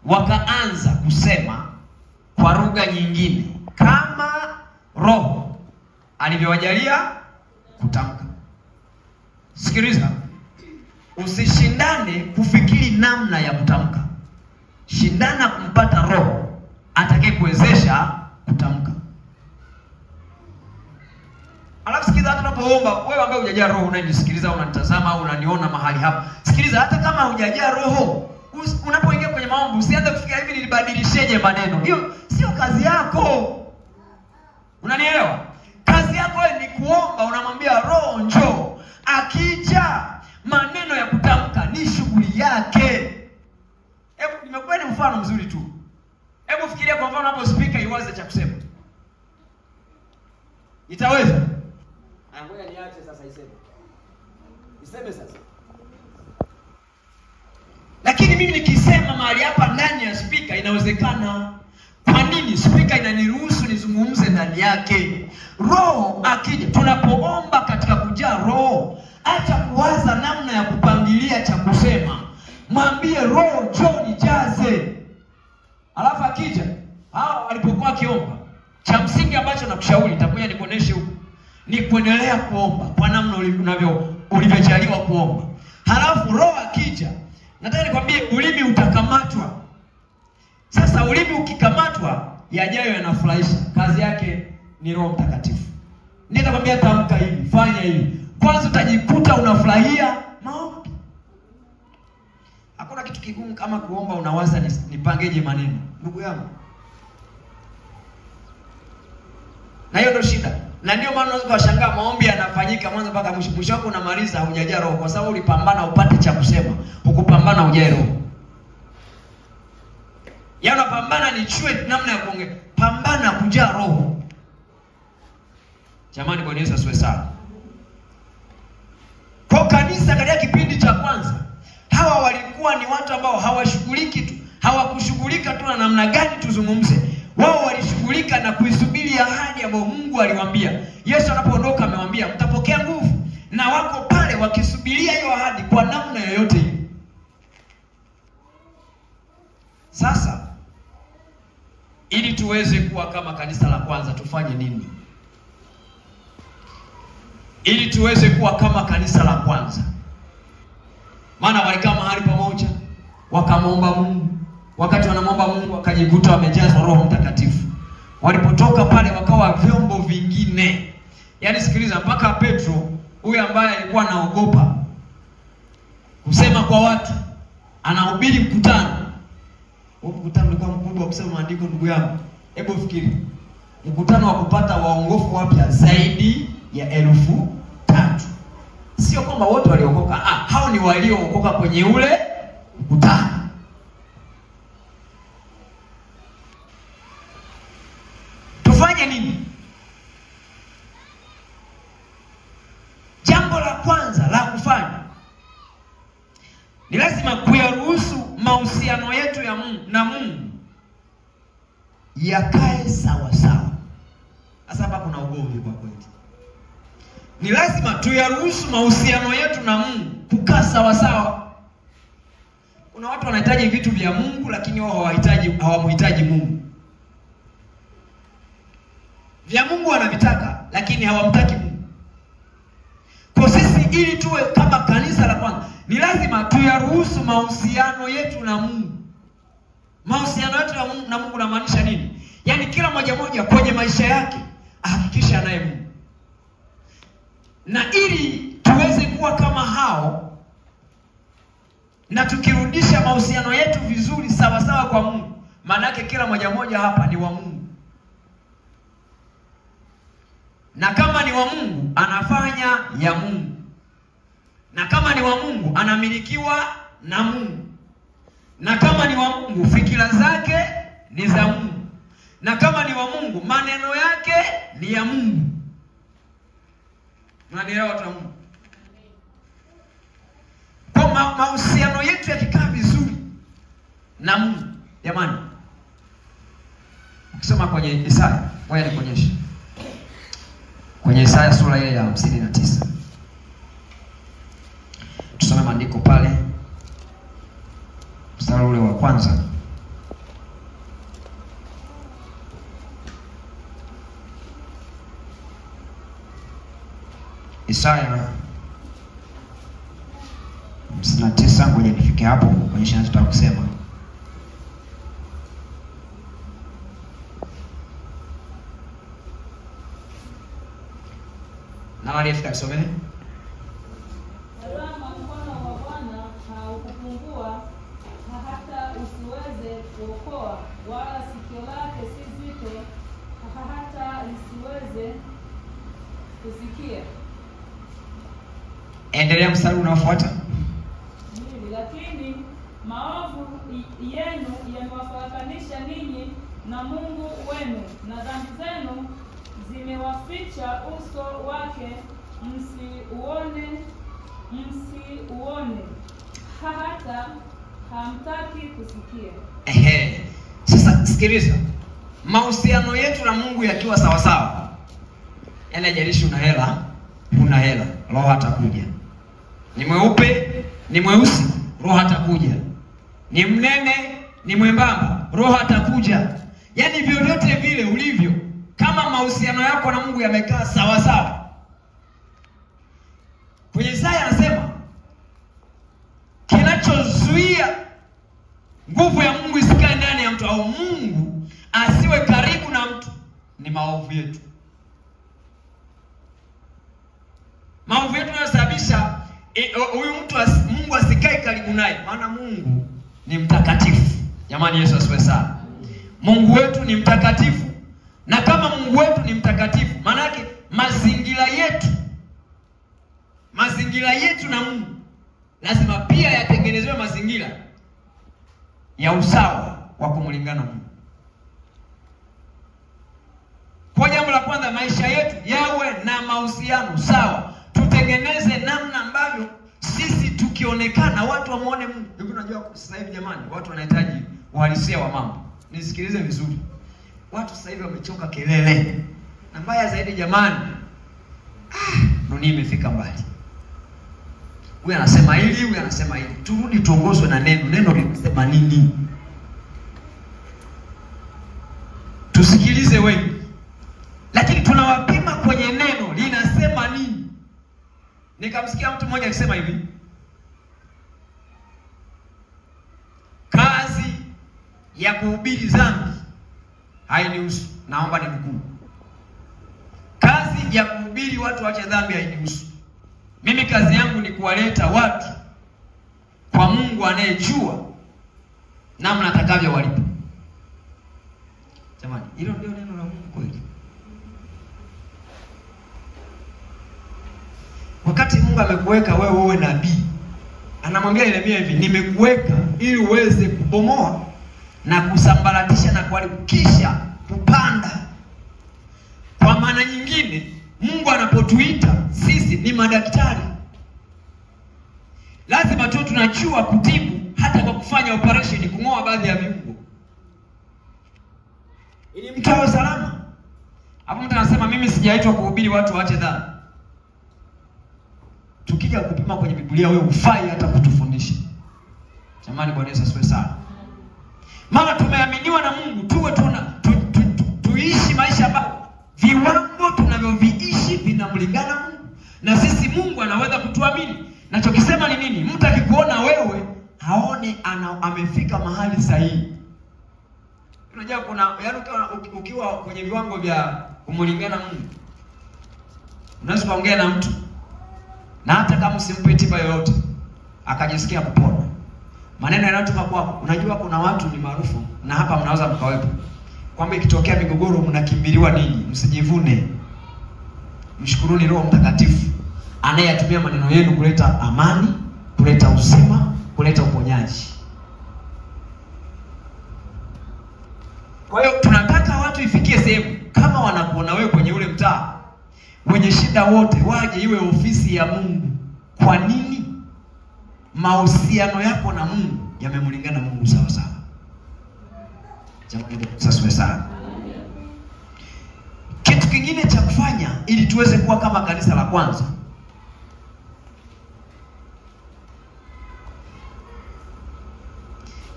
wakaanza kusema kwa lugha nyingine kama Roho alivyowajalia kutamka. Sikiliza, usishindane kufikiri namna ya kutamka. Shindana kumpata Roho atakayekuwezesha kutamka. unapoomba, wewe ambaye hujajaa roho unanisikiliza au unanitazama au unaniona mahali hapa, sikiliza, hata kama hujajaa roho, unapoingia kwenye maombi usianze kufikiria hivi nilibadilisheje maneno. Hiyo sio kazi yako. Unanielewa? Kazi yako ni kuomba, unamwambia Roho njoo. Akija maneno ya kutamka ni shughuli yake. Hebu nimekuwa ni mfano mzuri tu. Hebu fikiria kwa mfano hapo speaker iwaze cha kusema. Itaweza? Ngoja niache sasa iseme. Iseme sasa. Lakini mimi nikisema mahali hapa ndani ya speaker inawezekana. Kwa nini? Speaker inaniruhusu nizungumze ndani yake. Roho akija, tunapoomba katika kujaa roho, acha kuwaza namna ya kupangilia cha kusema. Mwambie Roho njoo nijaze. Alafu akija, hao walipokuwa kiomba, cha msingi ambacho nakushauri nitakuja nikuoneshe huko, ni kuendelea kuomba kwa namna ulivyojaliwa kuomba. Halafu Roho akija, nataka nikwambie ulimi utakamatwa. Sasa ulimi ukikamatwa, yajayo yanafurahisha. Kazi yake ni Roho Mtakatifu. Nitakwambia tamka hivi, fanya hivi. Kwanza utajikuta unafurahia maombi. Hakuna kitu kigumu kama kuomba unawaza nipangeje maneno. Ndugu yangu. Na hiyo ndio shida. Na ndio maana unaweza kushangaa maombi yanafanyika mwanzo mpaka mwisho. Mwisho wako unamaliza hujajaa roho kwa sababu ulipambana upate cha kusema, hukupambana ujae roho. Yana pambana ni chue namna ya kuongea. Pambana kujaa roho. Jamani, Bwana Yesu asiwe sana. Kwa kanisa katika kipindi cha kwanza, hawa walikuwa ni watu ambao hawashughuliki tu, hawakushughulika tu na namna gani tuzungumze. Wao walishughulika na kuisubiri ahadi ambayo Mungu aliwaambia. Yesu anapoondoka amewaambia mtapokea nguvu, na wako pale wakisubiria hiyo ahadi kwa namna yoyote ile. Sasa ili tuweze kuwa kama kanisa la kwanza tufanye nini? Ili tuweze kuwa kama kanisa la kwanza. Maana walikaa mahali pamoja, wakamwomba Mungu. Wakati wanamwomba Mungu wakajikuta wamejazwa Roho Mtakatifu. Walipotoka pale wakawa vyombo vingine. Yaani sikiliza, mpaka Petro huyu ambaye alikuwa anaogopa kusema kwa watu, anahubiri mkutano. Mkutano ulikuwa mkubwa kusema maandiko, ndugu yangu. Hebu fikiri. Mkutano wa kupata waongofu wapya zaidi ya 3,000. Sio kwamba wote waliokoka. Hao ni waliookoka kwenye ule mkutano. Tufanye nini? Jambo la kwanza la kufanya ni lazima kuyaruhusu mahusiano yetu na Mungu yakae sawa sawa. Sasa hapa kuna ugomvi kwa kweli. Ni lazima tuyaruhusu mahusiano yetu na Mungu kukaa sawa sawa. Kuna watu wanahitaji vitu vya Mungu lakini wao hawamhitaji Mungu. Vya Mungu wanavitaka lakini hawamtaki Mungu. Kwa sisi ili tuwe kama kanisa la kwanza, ni lazima tuyaruhusu mahusiano yetu na Mungu. Mahusiano yetu na Mungu inamaanisha nini? Yaani kila mmoja kwenye maisha yake ahakikisha anaye Mungu. Na ili tuweze kuwa kama hao, na tukirudisha mahusiano yetu vizuri sawa sawa kwa Mungu, maana yake kila mmoja hapa ni wa Mungu. Na kama ni wa Mungu anafanya ya Mungu. Na kama ni wa Mungu anamilikiwa na Mungu. Na kama ni wa Mungu fikira zake ni za Mungu. Na kama ni wa Mungu maneno yake ni ya Mungu. Mnanielewa watu wa Mungu? Kwa mahusiano yetu yakikaa vizuri na Mungu, jamani. Ukisoma kwenye Isaya, ngoja nikuonyeshe. Kwenye Isaya sura ya 59. Tusome maandiko pale. Mstari ule wa kwanza. Isaya 59, ngoja nifike hapo kuonyesha nataka kusema. Na walifika tusome. Tazama, mkono wa Bwana haukupungua hata usiweze kuokoa, wala sikio lake si zito hata lisiweze kusikia. Endelea mstari unaofuata. Lakini maovu yenu yamewafarakanisha ninyi na Mungu wenu, na dhambi zenu zimewaficha uso wake msiuone hata hamtaki kusikia. Sasa sikiliza. Mahusiano yetu na Mungu yakiwa sawa sawa, yana jalishi una hela, una hela, Roho atakuja. Ni mweupe, ni mweusi, Roho atakuja. Ni mnene, ni mwembamba, Roho atakuja. Yaani vyovyote vile ulivyo, kama mahusiano yako na Mungu yamekaa sawa sawa. Kwenye Isaya anasema kinachozuia nguvu ya Mungu isikae ndani ya mtu, au Mungu asiwe karibu na mtu, ni maovu yetu. Maovu yetu yanasababisha huyu mtu Mungu asikae karibu naye. Maana Mungu ni mtakatifu. Jamani, Yesu asifiwe sana. Mungu wetu ni mtakatifu. Na kama Mungu wetu ni mtakatifu, maana yake mazingira yetu na Mungu lazima pia yatengenezewe mazingira ya usawa wa kumlingana Mungu. Kwa jambo la kwanza, maisha yetu yawe na mahusiano sawa. Tutengeneze namna ambavyo sisi tukionekana watu wamuone Mungu. Hivi unajua sasa hivi jamani, watu wanahitaji uhalisia wa mambo. Nisikilize vizuri. Watu sasa hivi wamechoka kelele. Na mbaya zaidi jamani, dunia imefika mbali. Huyu anasema hili, huyu anasema hili. Turudi tuongozwe na neno. Neno linasema nini? Tusikilize wengi. Lakini tunawapima kwenye neno linasema nini? Nikamsikia mtu mmoja akisema hivi: kazi ya kuhubiri dhambi hainihusu. Naomba ninukuu. Kazi ya kuhubiri watu waache dhambi hainihusu. Mimi kazi yangu ni kuwaleta watu kwa Mungu anayejua namna atakavyo walipa. Jamani, hilo ndio neno la Mungu kweli? Wakati Mungu amekuweka wewe uwe nabii, anamwambia Yeremia hivi: nimekuweka ili uweze kubomoa na kusambaratisha na kuharibu, kisha kupanda. Kwa maana nyingine, Mungu anapotuita sisi ni madaktari, lazima tu tunajua kutibu, hata kwa kufanya operation, kung'oa baadhi ya viungo ili mtu awe salama. Hapo mtu anasema mimi sijaitwa kuhubiri watu waache dhambi. Tukija kupima kwenye Biblia, wewe ufai hata kutufundisha. Jamani, Bwana Yesu asifiwe sana. Maana tumeaminiwa na Mungu tuwe tuishi maisha ambayo viwango tunavyoviishi vinamlingana Mungu. Na sisi Mungu anaweza kutuamini. Nachokisema ni nini? Mtu akikuona wewe haone amefika mahali sahihi. Unajua yaani ukiwa kwenye viwango vya kumlingana Mungu, unaweza kuongea na mtu na hata kama usimpe tiba yoyote akajisikia kupona. Maneno yanayotoka kwako, unajua kuna watu ni maarufu na hapa mnaweza mkawepo, kwamba ikitokea migogoro mnakimbiliwa ninyi. Msijivune. Mshukuruni Roho Mtakatifu anayeyatumia maneno yenu kuleta amani, kuleta uzima, kuleta uponyaji. Kwa hiyo tunataka watu ifikie sehemu kama wanakuona wewe kwenye ule mtaa wenye shida wote, waje iwe ofisi ya Mungu. Kwa nini? Mahusiano yako na Mungu yamemlingana Mungu sawa sawa. Jamani, sasa sana. Kitu kingine cha kufanya ili tuweze kuwa kama kanisa la kwanza,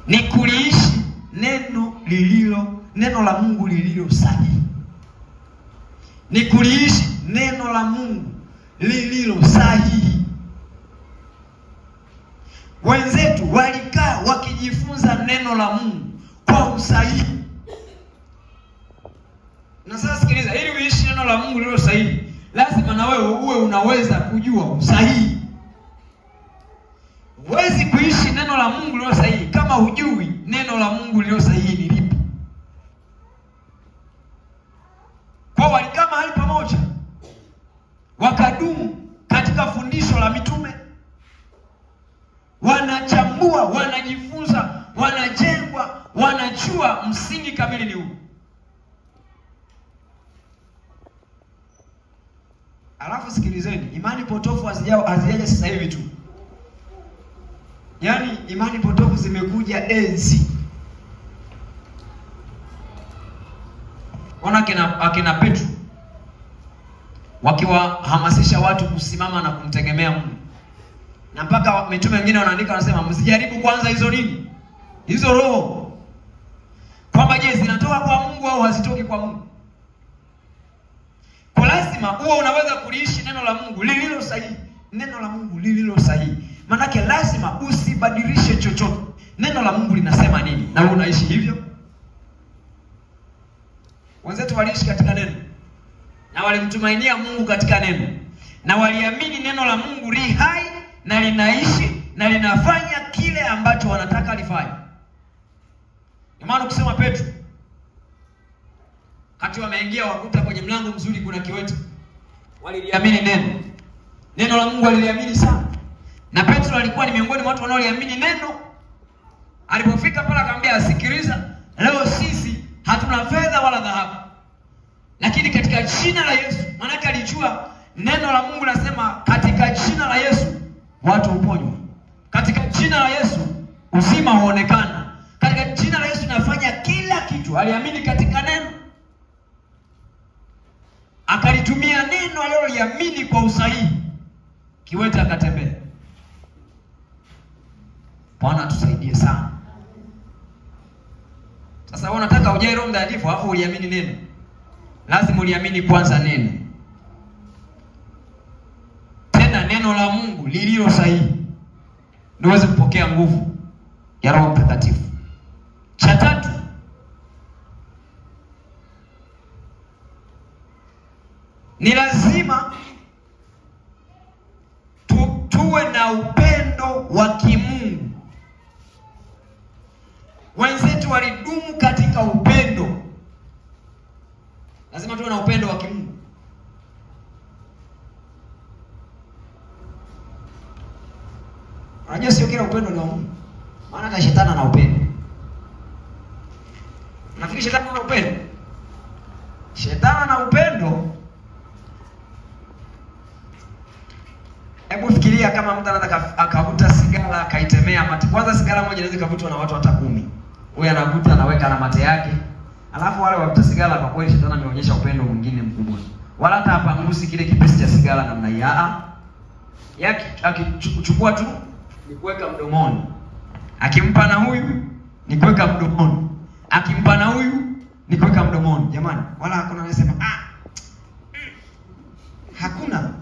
ni kuliishi neno la Mungu lililo sahihi. Ni kuliishi neno la Mungu lililo sahihi. Wenzetu walikaa wakijifunza neno la Mungu kwa usahihi. Na sasa sikiliza, ili uishi neno la Mungu lililo sahihi, lazima na wewe uwe unaweza kujua usahihi. Huwezi kuishi neno la Mungu lililo sahihi kama hujui neno la Mungu lililo sahihi ni lipi. Kwa walikaa mahali pamoja, wakadumu katika fundisho la mitume, wanachambua, wanajifunza, wanajengwa, wanajua msingi kamili ni huu. Alafu sikilizeni, imani potofu hazijaja sasa hivi tu. Yaani imani potofu zimekuja enzi. Ona akina Petro wakiwahamasisha watu kusimama na kumtegemea Mungu. Na mpaka mitume wengine wanaandika wanasema msijaribu kwanza hizo nini? Hizo roho. Kwamba je, zinatoka kwa Mungu au hazitoki kwa Mungu? Kwa lazima uwe unaweza kuliishi neno la Mungu lililo sahihi. Neno la Mungu lililo sahihi. Manake lazima usibadilishe chochote. Neno la Mungu linasema nini? Na wewe unaishi hivyo? Wenzetu waliishi katika neno. Na walimtumainia Mungu katika neno. Na waliamini neno la Mungu li hai na linaishi na linafanya kile ambacho wanataka lifanye. Kwa maana ukisema Petro, kati wameingia wakuta kwenye mlango mzuri kuna kiwete. Waliliamini neno. Neno la Mungu waliliamini sana. Na Petro alikuwa ni miongoni mwa watu wanaoliamini neno. Alipofika pale akamwambia, sikiliza, leo sisi hatuna fedha wala dhahabu, lakini katika jina la Yesu. Maana alijua neno la Mungu nasema katika jina la Yesu watu huponywa. Katika jina la Yesu uzima huonekana. Katika jina la Yesu nafanya kila kitu. Aliamini katika neno. Akalitumia neno aliloliamini kwa usahihi. Kiwete akatembea. Bwana tusaidie sana. Sasa wewe unataka ujae Roho Mtakatifu alafu uliamini neno. Lazima uliamini kwanza neno. Tena neno la Mungu lililo sahihi. Ndio uweze kupokea nguvu ya Roho Mtakatifu. Cha tatu, ni lazima tuwe na upendo wa kimungu. Wenzetu walidumu katika upendo. Lazima tuwe na upendo wa kimungu. Unajua sio kila upendo ni wa Mungu. Maana hata shetani ana upendo. Nafikiri shetani ana upendo. Shetani ana upendo. Hebu fikiria kama mtu anataka akavuta sigara akaitemea mate. Kwanza sigara moja inaweza kuvutwa na watu hata 10. Huyu anavuta anaweka na mate yake. Alafu wale wavuta sigara kwa kweli shetani ameonyesha upendo mwingine mkubwa. Wala hata hapangusi kile kipisi cha sigara namna hii. Yake akichukua tu ni kuweka mdomoni. Akimpa na huyu ni kuweka mdomoni. Akimpa na huyu ni kuweka mdomoni. Jamani, wala hakuna anasema hakuna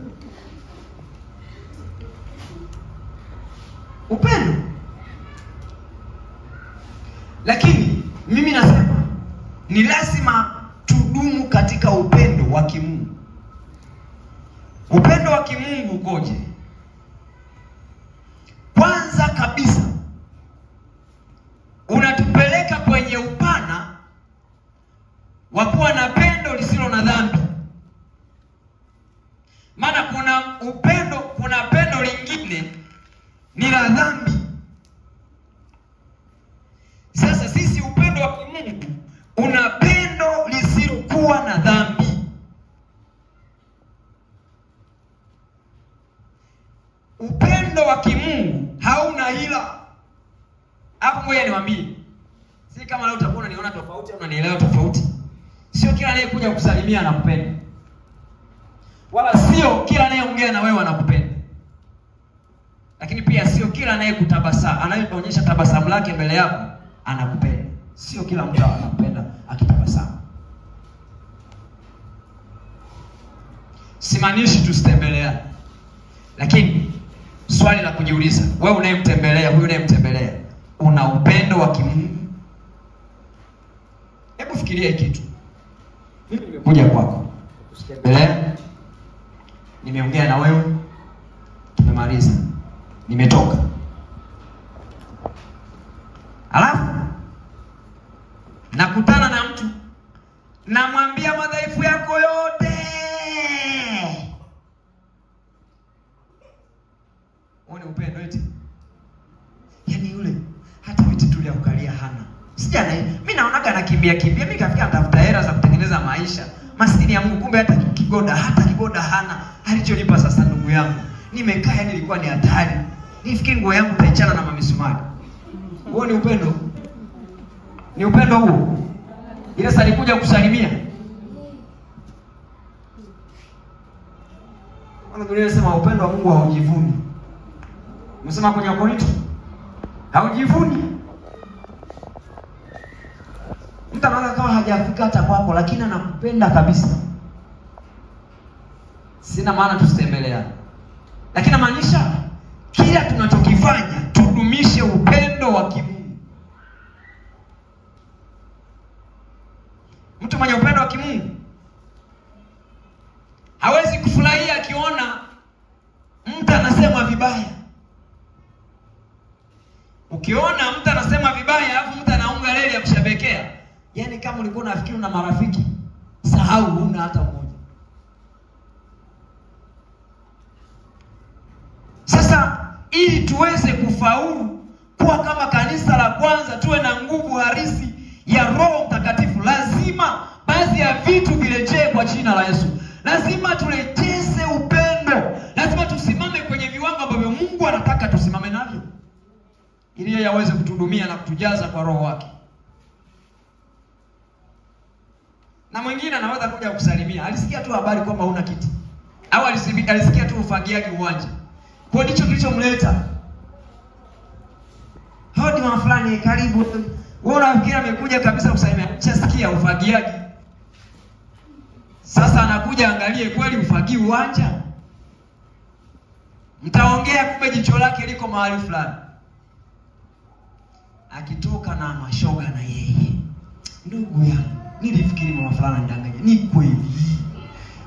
upendo. Lakini mimi nasema ni lazima tudumu katika upendo wa kimungu. Upendo wa kimungu ukoje? Kwanza kabisa unatupeleka kwenye upana wa kuwa na pendo lisilo na dhambi. Maana kuna pendo lingine ni la dhambi. Sasa sisi upendo wa kimungu una pendo lisilokuwa na dhambi. Upendo wa kimungu hauna hila. Hapo ngoja niwaambie. Si kama leo utakuwa unaniona tofauti au unanielewa tofauti. Sio kila anayekuja kusalimia anakupenda. Wala sio kila anayeongea na wewe anakupenda. Lakini pia sio kila anayekutabasamu, anayeonyesha tabasamu lake mbele yako anakupenda. Sio kila mtu anakupenda akitabasamu. Simaanishi tusitembeleane. Lakini swali la kujiuliza, wewe unayemtembelea, huyu unayemtembelea, una upendo wa kimungu? Hebu fikiria kitu. Mimi nimekuja kwako. Usitembelea. nimeongea na wewe, tumemaliza, nimetoka. Alafu nakutana na mtu, namwambia madhaifu yako yote. Uone upendo eti. Yaani yule hata vitu tu vya kukalia hana. Sijana mimi naonaga anakimbia, mimi kafika atafuta hela za kutengeneza maisha. Maskini ya Mungu, kumbe hata kigoda hana. Alichonipa sasa ndugu yangu, nimekaa yani ilikuwa ni hatari. Nifikiri nguo yangu itaichana na mamisumari. Huo ni upendo? Ni upendo huo? Ile sasa alikuja kusalimia. Biblia inasema upendo wa Mungu haujivuni. Umesema kwenye Wakorintho? Haujivuni. Mtu anaweza kama hajafika hata kwako lakini anakupenda kabisa. Sina maana tusitembeleane. Lakini namaanisha kila tunachokifanya tudumishe upendo wa kimungu. Mtu mwenye upendo wa kimungu hawezi kufurahia akiona mtu anasema vibaya. Ukiona mtu anasema vibaya alafu mtu anaunga reli ya kushabekea, yani kama ulikuwa unafikiri una marafiki, sahau huna hata mmoja. Sasa ili tuweze kufaulu kuwa kama kanisa la kwanza, tuwe na nguvu halisi ya Roho Mtakatifu, lazima baadhi ya vitu virejee kwa jina la Yesu. Lazima turejeze upendo. Lazima tusimame kwenye viwango ambavyo Mungu anataka tusimame navyo, ili yeye aweze kutuhudumia na kutujaza kwa Roho wake. Na mwingine anaweza kuja kusalimia, alisikia tu habari kwamba huna kiti, au alisikia tu ufagiaji uwanja. Kwa ndicho kilichomleta. Hodi mama fulani, karibu. Wewe unafikiri amekuja kabisa kusalimia, chasikia ufagiaji. Sasa anakuja angalie kweli ufagii uwanja. Mtaongea kumbe jicho lake liko mahali fulani. Akitoka na mashoga na yeye. Ndugu yangu, nilifikiri mama fulani ndanganya. Ni kweli.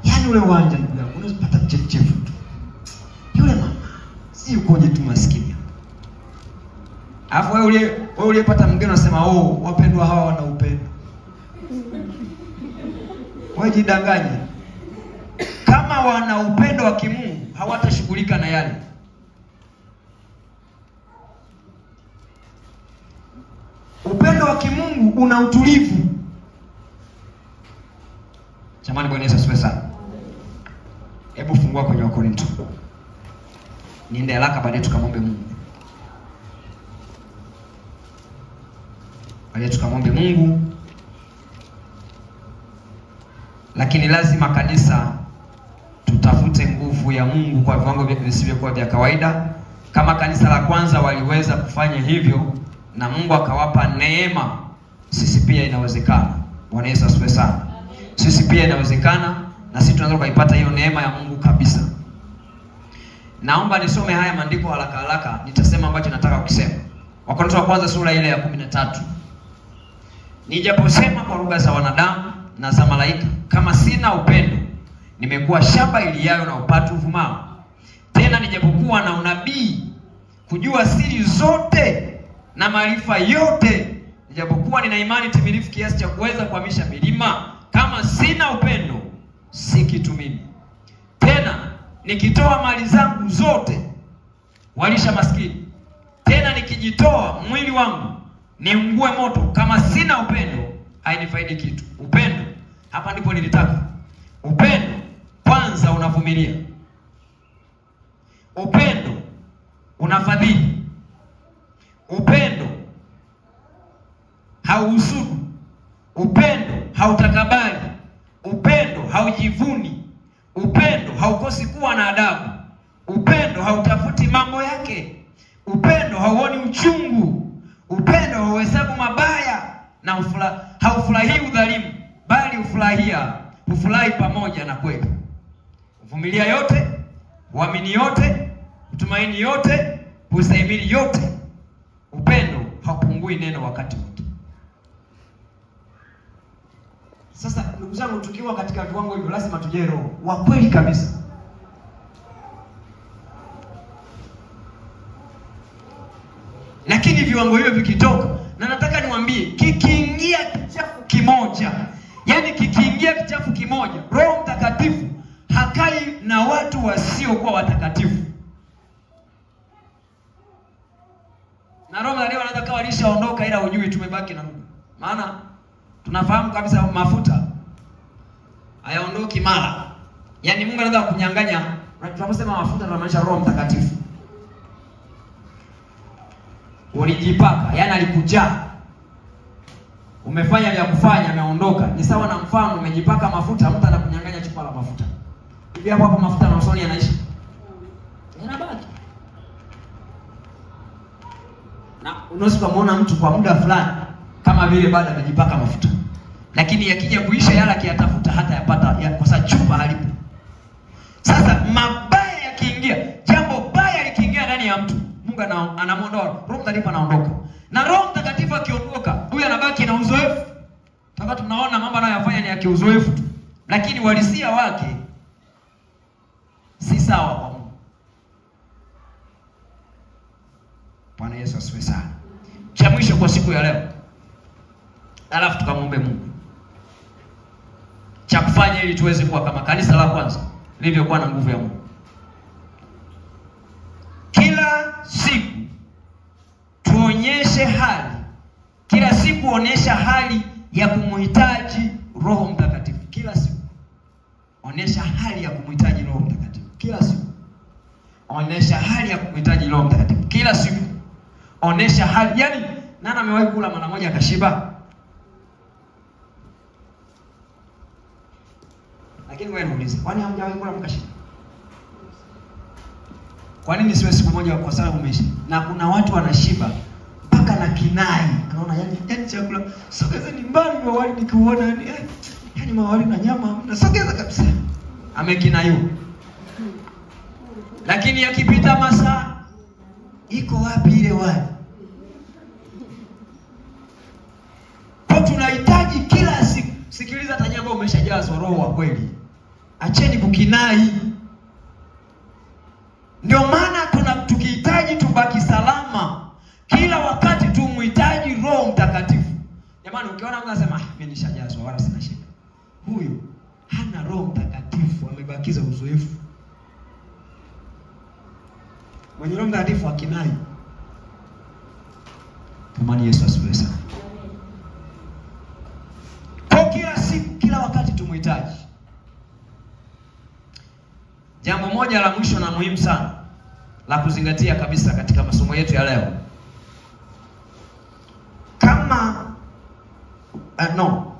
Yaani ule uwanja ndugu yangu unapata chefu tu. Yule mama si ukoje tu maskini. Alafu wewe uliyepata mgeni unasema wapendwa hawa wana upendo. Wajidanganye. Kama wana upendo wa kimungu hawatashughulika na yale. Upendo wa kimungu una utulivu. Jamani, Bwana Yesu asifiwe sana. Hebu fungua kwenye Wakorintho. Niende haraka baadaye tukamwombe Mungu. Baadaye tukamwombe Mungu. Lakini lazima kanisa tutafute nguvu ya Mungu kwa viwango visivyokuwa vya kawaida. Kama kanisa la kwanza waliweza kufanya hivyo na Mungu akawapa neema, sisi pia inawezekana. Bwana Yesu asifiwe sana. Sisi pia inawezekana na sisi tunaweza kuipata hiyo neema ya Mungu kabisa. Naomba nisome haya maandiko haraka, nitasema ambacho nataka kusema. Wakorintho wa kwanza sura ile ya 13. Nijaposema kwa lugha za wanadamu na za malaika, kama sina upendo, nimekuwa shaba iliayo na upatu uvumao. Tena nijapokuwa na unabii, kujua siri zote na maarifa yote, nijapokuwa nina imani timilifu kiasi cha kuweza kuhamisha milima, kama sina upendo, si kitu mimi. Tena nikitoa mali zangu zote walisha maskini, tena nikijitoa mwili wangu niungue moto, kama sina upendo hainifaidi kitu. Upendo, hapa ndipo nilitaka. Upendo kwanza unavumilia. Upendo unafadhili. Upendo hauhusudu. Upendo hautakabali. Upendo haujivuni. Upendo haukosi kuwa na adabu. Upendo hautafuti mambo yake. Upendo hauoni uchungu. Upendo hauhesabu mabaya na haufurahii udhalimu, bali hufurahi pamoja na kweli. Uvumilia yote, uamini yote, utumaini yote, hustahimili yote. Upendo haupungui neno wakati wote. Sasa ndugu zangu, tukiwa katika viwango hivyo lazima tuje roho wa kweli kabisa. viwango hivyo vikitoka, na nataka niwaambie, kikiingia kichafu kimoja, yani kikiingia kichafu kimoja, Roho Mtakatifu hakai na watu wasiokuwa watakatifu. Na Roho Mtakatifu anaweza kawa alishaondoka ila hujui, tumebaki na Mungu. Maana tunafahamu kabisa mafuta hayaondoki mara. Yaani Mungu anaweza kunyang'anya. Tunaposema mafuta tunamaanisha Roho Mtakatifu. Ulijipaka, yani alikujaa. Umefanya vya kufanya, ameondoka. Ni sawa na mfano umejipaka mafuta, mtu anakunyang'anya chupa la mafuta. Hivi hapo mafuta na usoni yanaishi? Yanabaki. Na unaweza kumuona mtu kwa muda fulani kama vile bado amejipaka mafuta. Lakini yakija kuisha yala akiyatafuta hata yapata kwa sababu chupa halipo. Sasa mabaya yakiingia, jambo baya likiingia ndani ya mtu, Mungu anamuondoa, Roho Mtakatifu anaondoka. Na Roho Mtakatifu akiondoka, huyu anabaki na uzoefu. Tunataka tunaona mambo anayofanya ni ya kiuzoefu tu. Lakini uhalisia wake si sawa kwa Mungu. Bwana Yesu asifiwe sana. Cha mwisho kwa siku ya leo, alafu tukamwombe Mungu cha kufanya ili tuweze kuwa kama kanisa la kwanza lilivyokuwa na nguvu ya Mungu. Kila siku tuonyeshe hali, kila siku onyesha hali ya kumhitaji Roho Mtakatifu. Kila siku onyesha hali ya kumhitaji Roho Mtakatifu. Kila siku onyesha hali ya kumhitaji Roho Mtakatifu. Kila siku onyesha hali. Yani nani amewahi kula mara moja akashiba? Lakini wewe unauliza, kwani hamjawahi kula mkashiba? Kwa nini siwe siku moja kwa sababu umeishi? Na kuna watu wanashiba mpaka na kinai. Anaona yani chakula sogezeni mbali mawali nikiuona yani mawali na nyama nasogeza kabisa. Amekinayo. Lakini yakipita masaa, iko wapi ile wali? Kwa tunahitaji kila siku. Sikiliza tanyamba, umeshajazwa Roho wa kweli. Acheni kukinai. Ndio maana tukihitaji tubaki salama, kila wakati tumhitaji Roho Mtakatifu. Jamani, ukiona mtu anasema mimi nishajazwa wala sina shida, huyu hana Roho Mtakatifu, amebakiza uzoefu. Mwenye Roho Mtakatifu akinai. Tumani Yesu asifiwe sana. Kwa kila siku, kila wakati tumhitaji. Jambo moja la mwisho na muhimu sana la kuzingatia kabisa katika masomo yetu ya leo.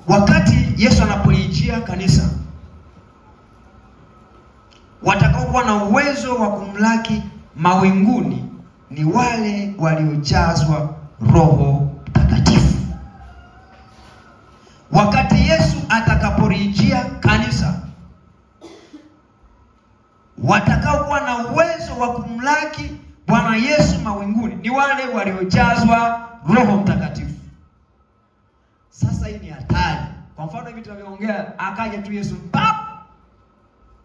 Wakati Yesu anapolijia kanisa, watakaokuwa na uwezo wa kumlaki mawinguni ni wale waliojazwa Roho Mtakatifu. Wakati Yesu atakapolijia kanisa, watakaokuwa na uwezo wa kumlaki Bwana Yesu mawinguni ni wale waliojazwa Roho Mtakatifu. Sasa hii ni hatari. Kwa mfano hivi tunavyoongea, akaja tu Yesu pap,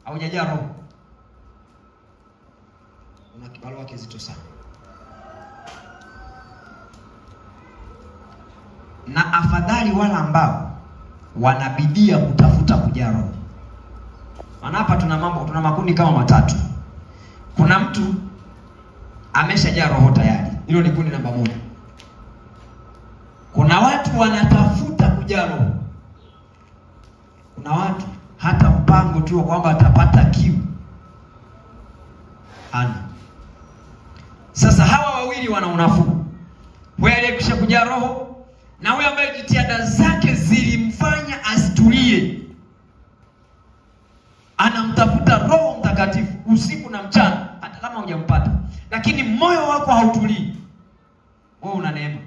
haujajaa Roho, una kibarua kizito sana. Na afadhali wala ambao wanabidia kutafuta kujaa Roho. Maana hapa tuna makundi kama matatu. Kuna mtu ameshajaa Roho tayari. Hilo ni kundi namba 1. Kuna watu wanatafuta kujaa Roho. Kuna watu hata mpango tu kwamba atapata kiu ana. Sasa hawa wawili wana unafuu. Wewe aliyekisha kujaa Roho na huyo ambaye jitihada zake zilimfanya asitulie, anamtafuta Roho Mtakatifu usiku na mchana, hata kama hujampata, lakini moyo wako hautulii, wewe una neema.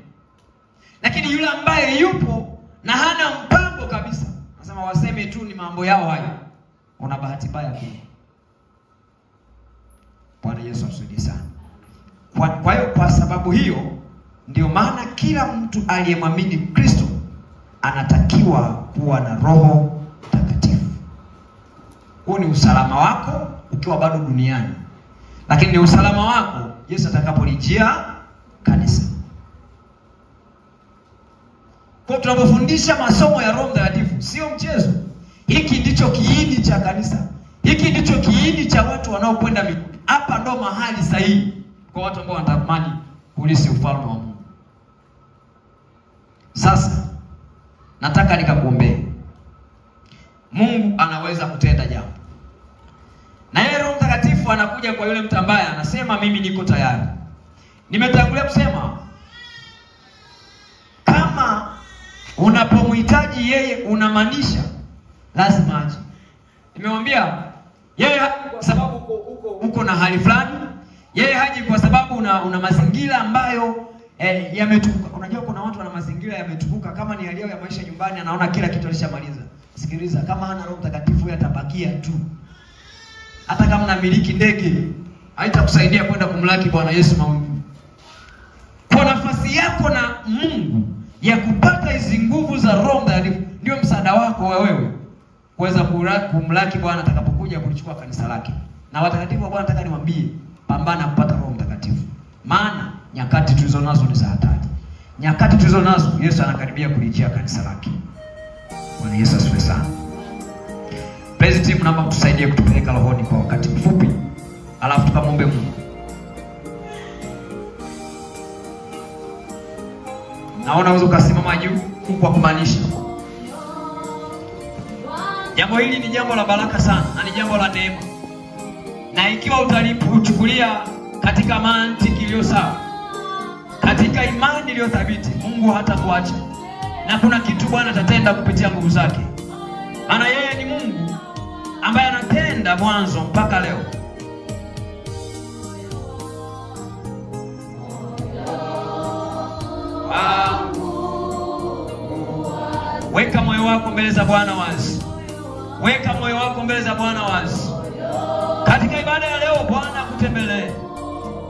Lakini yule ambaye yupo na hana mpango kabisa, nasema waseme tu ni mambo yao hayo, una bahati mbaya pia. Bwana Yesu atusaidie sana. Kwa hiyo kwa sababu hiyo ndio maana kila mtu aliyemwamini Kristo anatakiwa kuwa na Roho Mtakatifu. Huo ni usalama wako ukiwa bado duniani, lakini ni usalama wako Yesu atakapolijia kanisa. Kwa tunapofundisha masomo ya Roho Mtakatifu sio mchezo. Hiki ndicho kiini cha kanisa. Hiki ndicho kiini cha watu wanaokwenda mbinguni. Hapa ndo mahali sahihi kwa watu ambao wanatamani kulisi ufalme wa Mungu. Sasa nataka nikakuombee. Mungu anaweza kutenda jambo. Na yeye Roho Mtakatifu anakuja kwa yule mtu ambaye anasema mimi niko tayari. Nimetangulia kusema kama unapomhitaji yeye unamaanisha lazima aje. Nimemwambia yeye kwa sababu uko na hali fulani, yeye haji kwa sababu una mazingira ambayo yametukuka. Unajua kuna watu wana mazingira yametukuka, kama ni hali yao ya maisha nyumbani anaona kila kitu alishamaliza. Sikiliza, kama hana Roho Mtakatifu yeye atabakia tu. Hata kama unamiliki ndege, haitakusaidia kwenda kumlaki Bwana Yesu mawinguni. Kwa nafasi yako na Mungu ya kupata hizo nguvu za Roho Mtakatifu ndio msaada wako wewe kuweza kumlaki Bwana atakapokuja kulichukua kanisa lake. Na watakatifu wa Bwana nataka niwaambie, pambana kupata Roho Mtakatifu. Maana nyakati tulizonazo ni za hatari. Nyakati tulizonazo Yesu anakaribia kulijia kanisa lake. Bwana Yesu asifiwe sana. Praise team, naomba mtusaidie kutupeleka rohoni kwa wakati mfupi. Alafu tukamwombe Mungu. Naona uzo kasimama juu kwa kumaanisha. Jambo hili ni jambo la baraka sana na ni jambo la neema. Na ikiwa utalichukulia katika mantiki iliyo sawa, katika imani iliyo thabiti, Mungu hatakuacha. Na kuna kitu Bwana atatenda kupitia nguvu zake. Maana yeye ni Mungu ambaye anatenda mwanzo mpaka leo. Weka moyo wako mbele za Bwana wazi. Weka moyo wako mbele za Bwana wazi. Katika ibada ya leo Bwana akutembelee.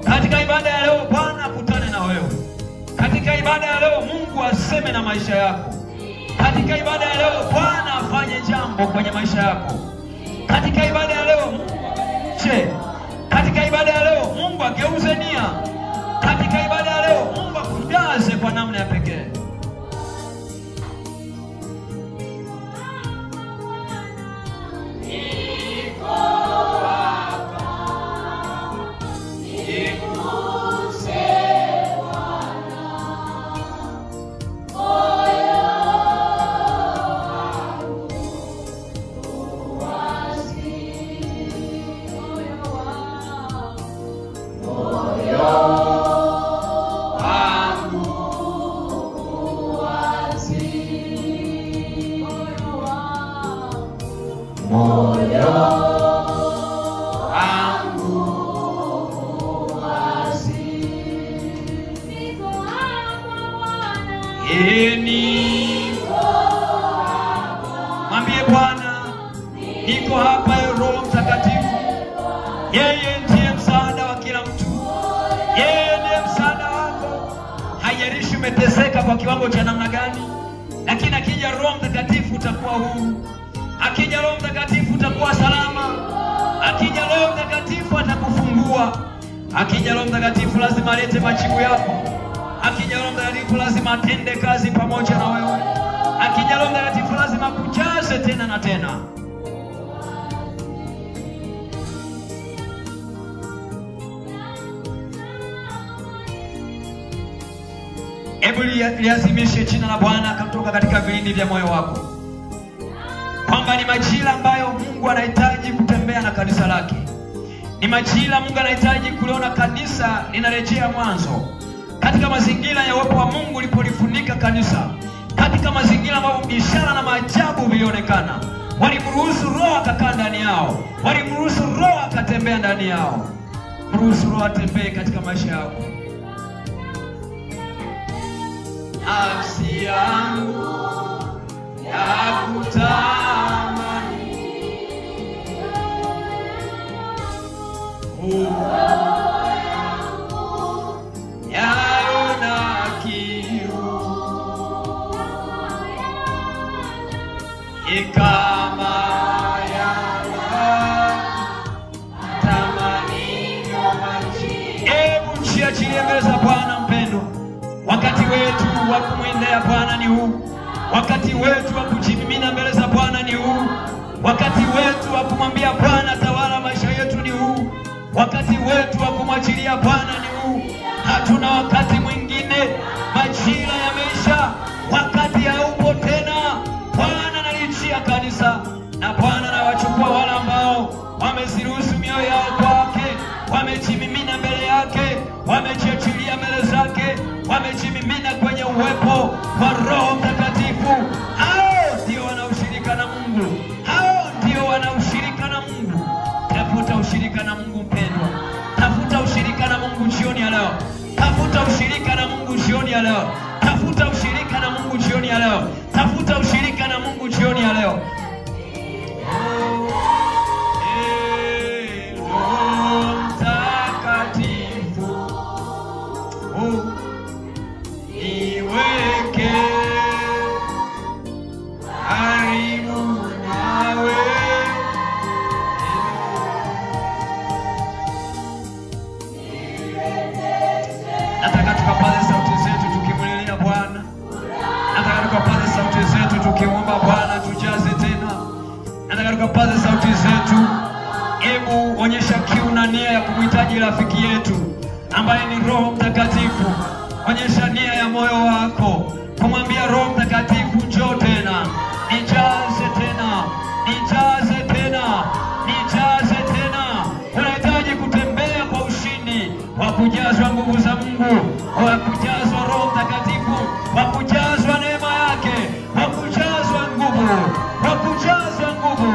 Katika ibada ya leo Bwana akutane na wewe. Katika ibada ya leo Mungu aseme na maisha yako. Katika ibada ya leo Bwana afanye jambo kwenye maisha yako. Katika ibada ya leo katika ibada ya leo Mungu ageuze nia. Katika ibada ya leo Mungu akujaze kwa namna ya pekee. Mwambie Bwana, niko hapa Roho Mtakatifu. Yeye ndiye msaada wa kila mtu. Yeye ndiye msaada wako. Haijalishi umeteseka kwa kiwango cha namna gani, lakini akija Roho Mtakatifu utakuwa huru. Akija Roho Mtakatifu utakuwa salama. Akija Roho Mtakatifu atakufungua. Akija Roho Mtakatifu lazima alete majibu yako. Akija Roho Mtakatifu lazima atende kazi pamoja na wewe. Akija Roho Mtakatifu lazima kujaze tena na tena. Hebu liazimishe jina la Bwana kutoka katika vilindi vya moyo wako, kwamba ni majira ambayo Mungu anahitaji kutembea na kanisa lake. Ni majira Mungu anahitaji kuliona kanisa linarejea mwanzo. Katika mazingira ya uwepo wa Mungu lipolifunika kanisa, katika mazingira ambayo ishara na maajabu vilionekana, walimruhusu Roho akakaa ndani yao, walimruhusu Roho akatembea ndani yao. Mruhusu Roho atembee katika maisha yako. Nafsi yangu yakutamani, yaona kiu, kama tamani maji. Hebu jiachilie mbele za Bwana mpendwa. Wakati wetu wa kumwendea Bwana ni huu. Wakati wetu wa kujimimina mbele za Bwana ni huu. Wakati wetu wa kumwambia Bwana tawala maisha yetu ni huu. Wakati wetu wa kumwachilia Bwana ni huu. Hatuna wakati mwingine. Majira yameisha. Wakati haupo tena. Bwana analichia kanisa, na Bwana anawachukua wale ambao wameziruhusu mioyo yao kwake, wamejimimina mbele yake, wamejiachilia mbele zake, wamejimimina kwenye uwepo wa Roho Mtakatifu. Hao ndio wanaushirika na Mungu. Hao ndio wanaushirika na Mungu. Tafuta ushirika na Mungu mpendwa. Tafuta ushirika na Mungu jioni ya leo. Tafuta ushirika na Mungu jioni ya leo. Tafuta ushirika na Mungu jioni ya leo. Tafuta ushirika na Mungu jioni ya leo. Niweke karibu nawe. Nataka tukapaze sauti zetu tukimlilia Bwana. Nataka tukapaze sauti zetu tukimwomba Bwana tujaze tena. Nataka tukapaze sauti zetu. Hebu onyesha kiu na nia ya kumhitaji rafiki yetu ambaye ni Roho Mtakatifu. Onyesha nia ya moyo wako kumwambia Roho Mtakatifu, njoo tena, nijaze tena, nijaze tena, nijaze tena. Unahitaji kutembea kwa ushindi wa kujazwa nguvu za Mungu, wa kujazwa Roho Mtakatifu, wa kujazwa neema yake, wa kujazwa nguvu, wa kujazwa nguvu.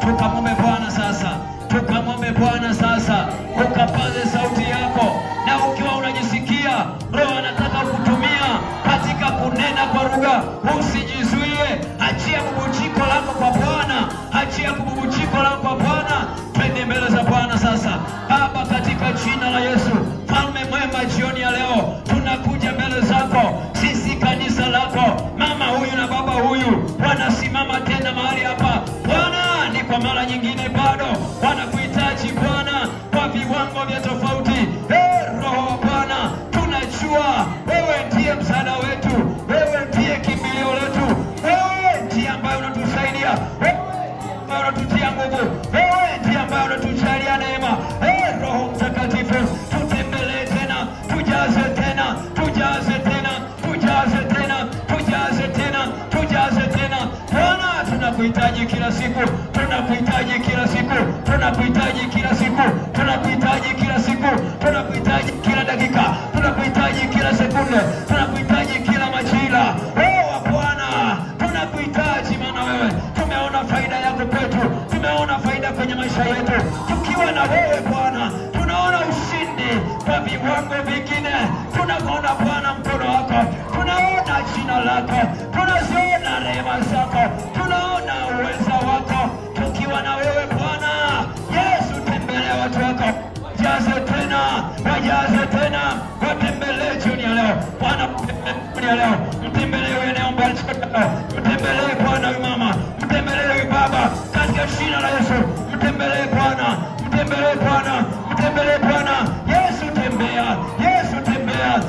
Tukamwombe Bwana sasa. Tukamwombe Bwana sasa. Ukapaze sauti yako, na ukiwa unajisikia Roho anataka kutumia katika kunena kwa lugha, usijizuie. Achia bubujiko lako kwa Bwana. Achia bubujiko lako kwa Bwana. Twende mbele za Bwana sasa. Baba, katika jina la Yesu, Mfalme mwema, jioni ya leo tunakuja mbele zako. Sisi kanisa lako, mama huyu na baba huyu wanasimama tena mahali hapa. Bwana, ni kwa mara nyingine bado wanakuhitaji Bwana kwa viwango vya tofauti. Roho wa Bwana, tunajua wewe ndiye msaada wetu, wewe ndiye kimbilio letu, wewe ndiye ambaye unatusaidia, wewe ambaye unatutia nguvu, wewe ndiye ambaye unatujalia neema. Roho Mtakatifu, tutembelee tena, tujaze tena, tujaze tena, tujaze tena, tujaze tena, tujaze tena. Bwana, tunakuhitaji kila siku, tunakuhitaji kila siku, tunakuhitaji kila siku, tunakuhitaji kila siku, tunakuhitaji kila dakika, tunakuhitaji kila sekunde, tunakuhitaji kila majira. Bwana, tunakuhitaji, maana wewe tumeona faida yako kwetu, tumeona faida kwenye maisha yetu. Tukiwa na wewe Bwana, tunaona ushindi kwa viwango vingine. Tunaona Bwana mkono wako, tunaona jina lako, tunaziona rehema zako, tunaona uweza wako. Tukiwa na wewe Bwana Yesu, tembelea watu wako, jaze tena, wajaze tena, watembelee jioni ya leo Bwana. Jioni ya leo mtembelee eneo mbali, mtembelee Bwana huyu mama, mtembelee huyu baba, katika jina la Yesu. Mtembelee Bwana, mtembelee Bwana, mtembelee Bwana. Yesu tembea, Yesu tembea.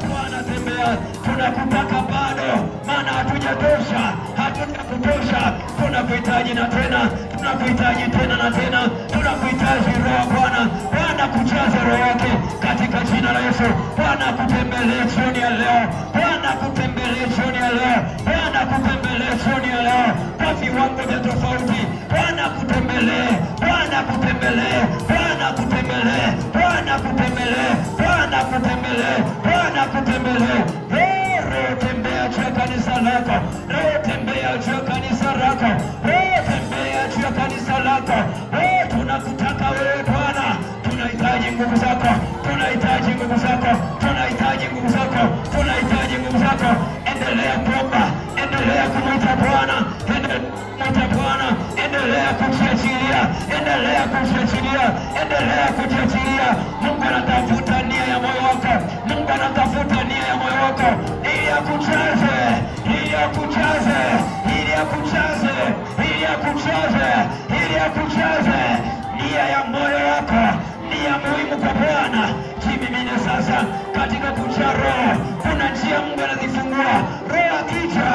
Bwana tembea. Tunakutaka bado, maana hatujatosha, hatujakutosha. Tunakuhitaji na tena, tunakuhitaji tena na tena, tunakuhitaji Roho Bwana. Bwana kujaze Roho yake katika jina la Yesu. Bwana kutembelee jioni ya leo, Bwana kutembelee jioni ya leo, Bwana kutembelee jioni ya leo kwa viwango vya tofauti. Bwana kutembelee, Bwana kutembelee, Bwana kutembelee, Bwana kutembelee, Bwana kutembelee, Bwana kutembelee. Roho tembea juu ya kanisa lako, Roho tembea juu ya kanisa lako, Roho tembea juu ya kanisa lako. Tunakutaka wewe Bwana, tunahitaji nguvu zako, tunahitaji nguvu zako, tunahitaji nguvu zako, tunahitaji nguvu zako. Endelea kuomba, endelea kumwita Bwana, endelea Bwana, endelea kujiachilia, endelea kujiachilia, endelea kujiachilia. Mungu anatafuta nia ya moyo wako, Mungu anatafuta nia ya moyo wako, ili akujaze, ili akujaze, ili akujaze, ili akujaze, ili akujaze. Nia ya moyo wako ni ya muhimu kwa Bwana. sasa katika kucha Roho. Kuna njia Mungu anazifungua. Roho akija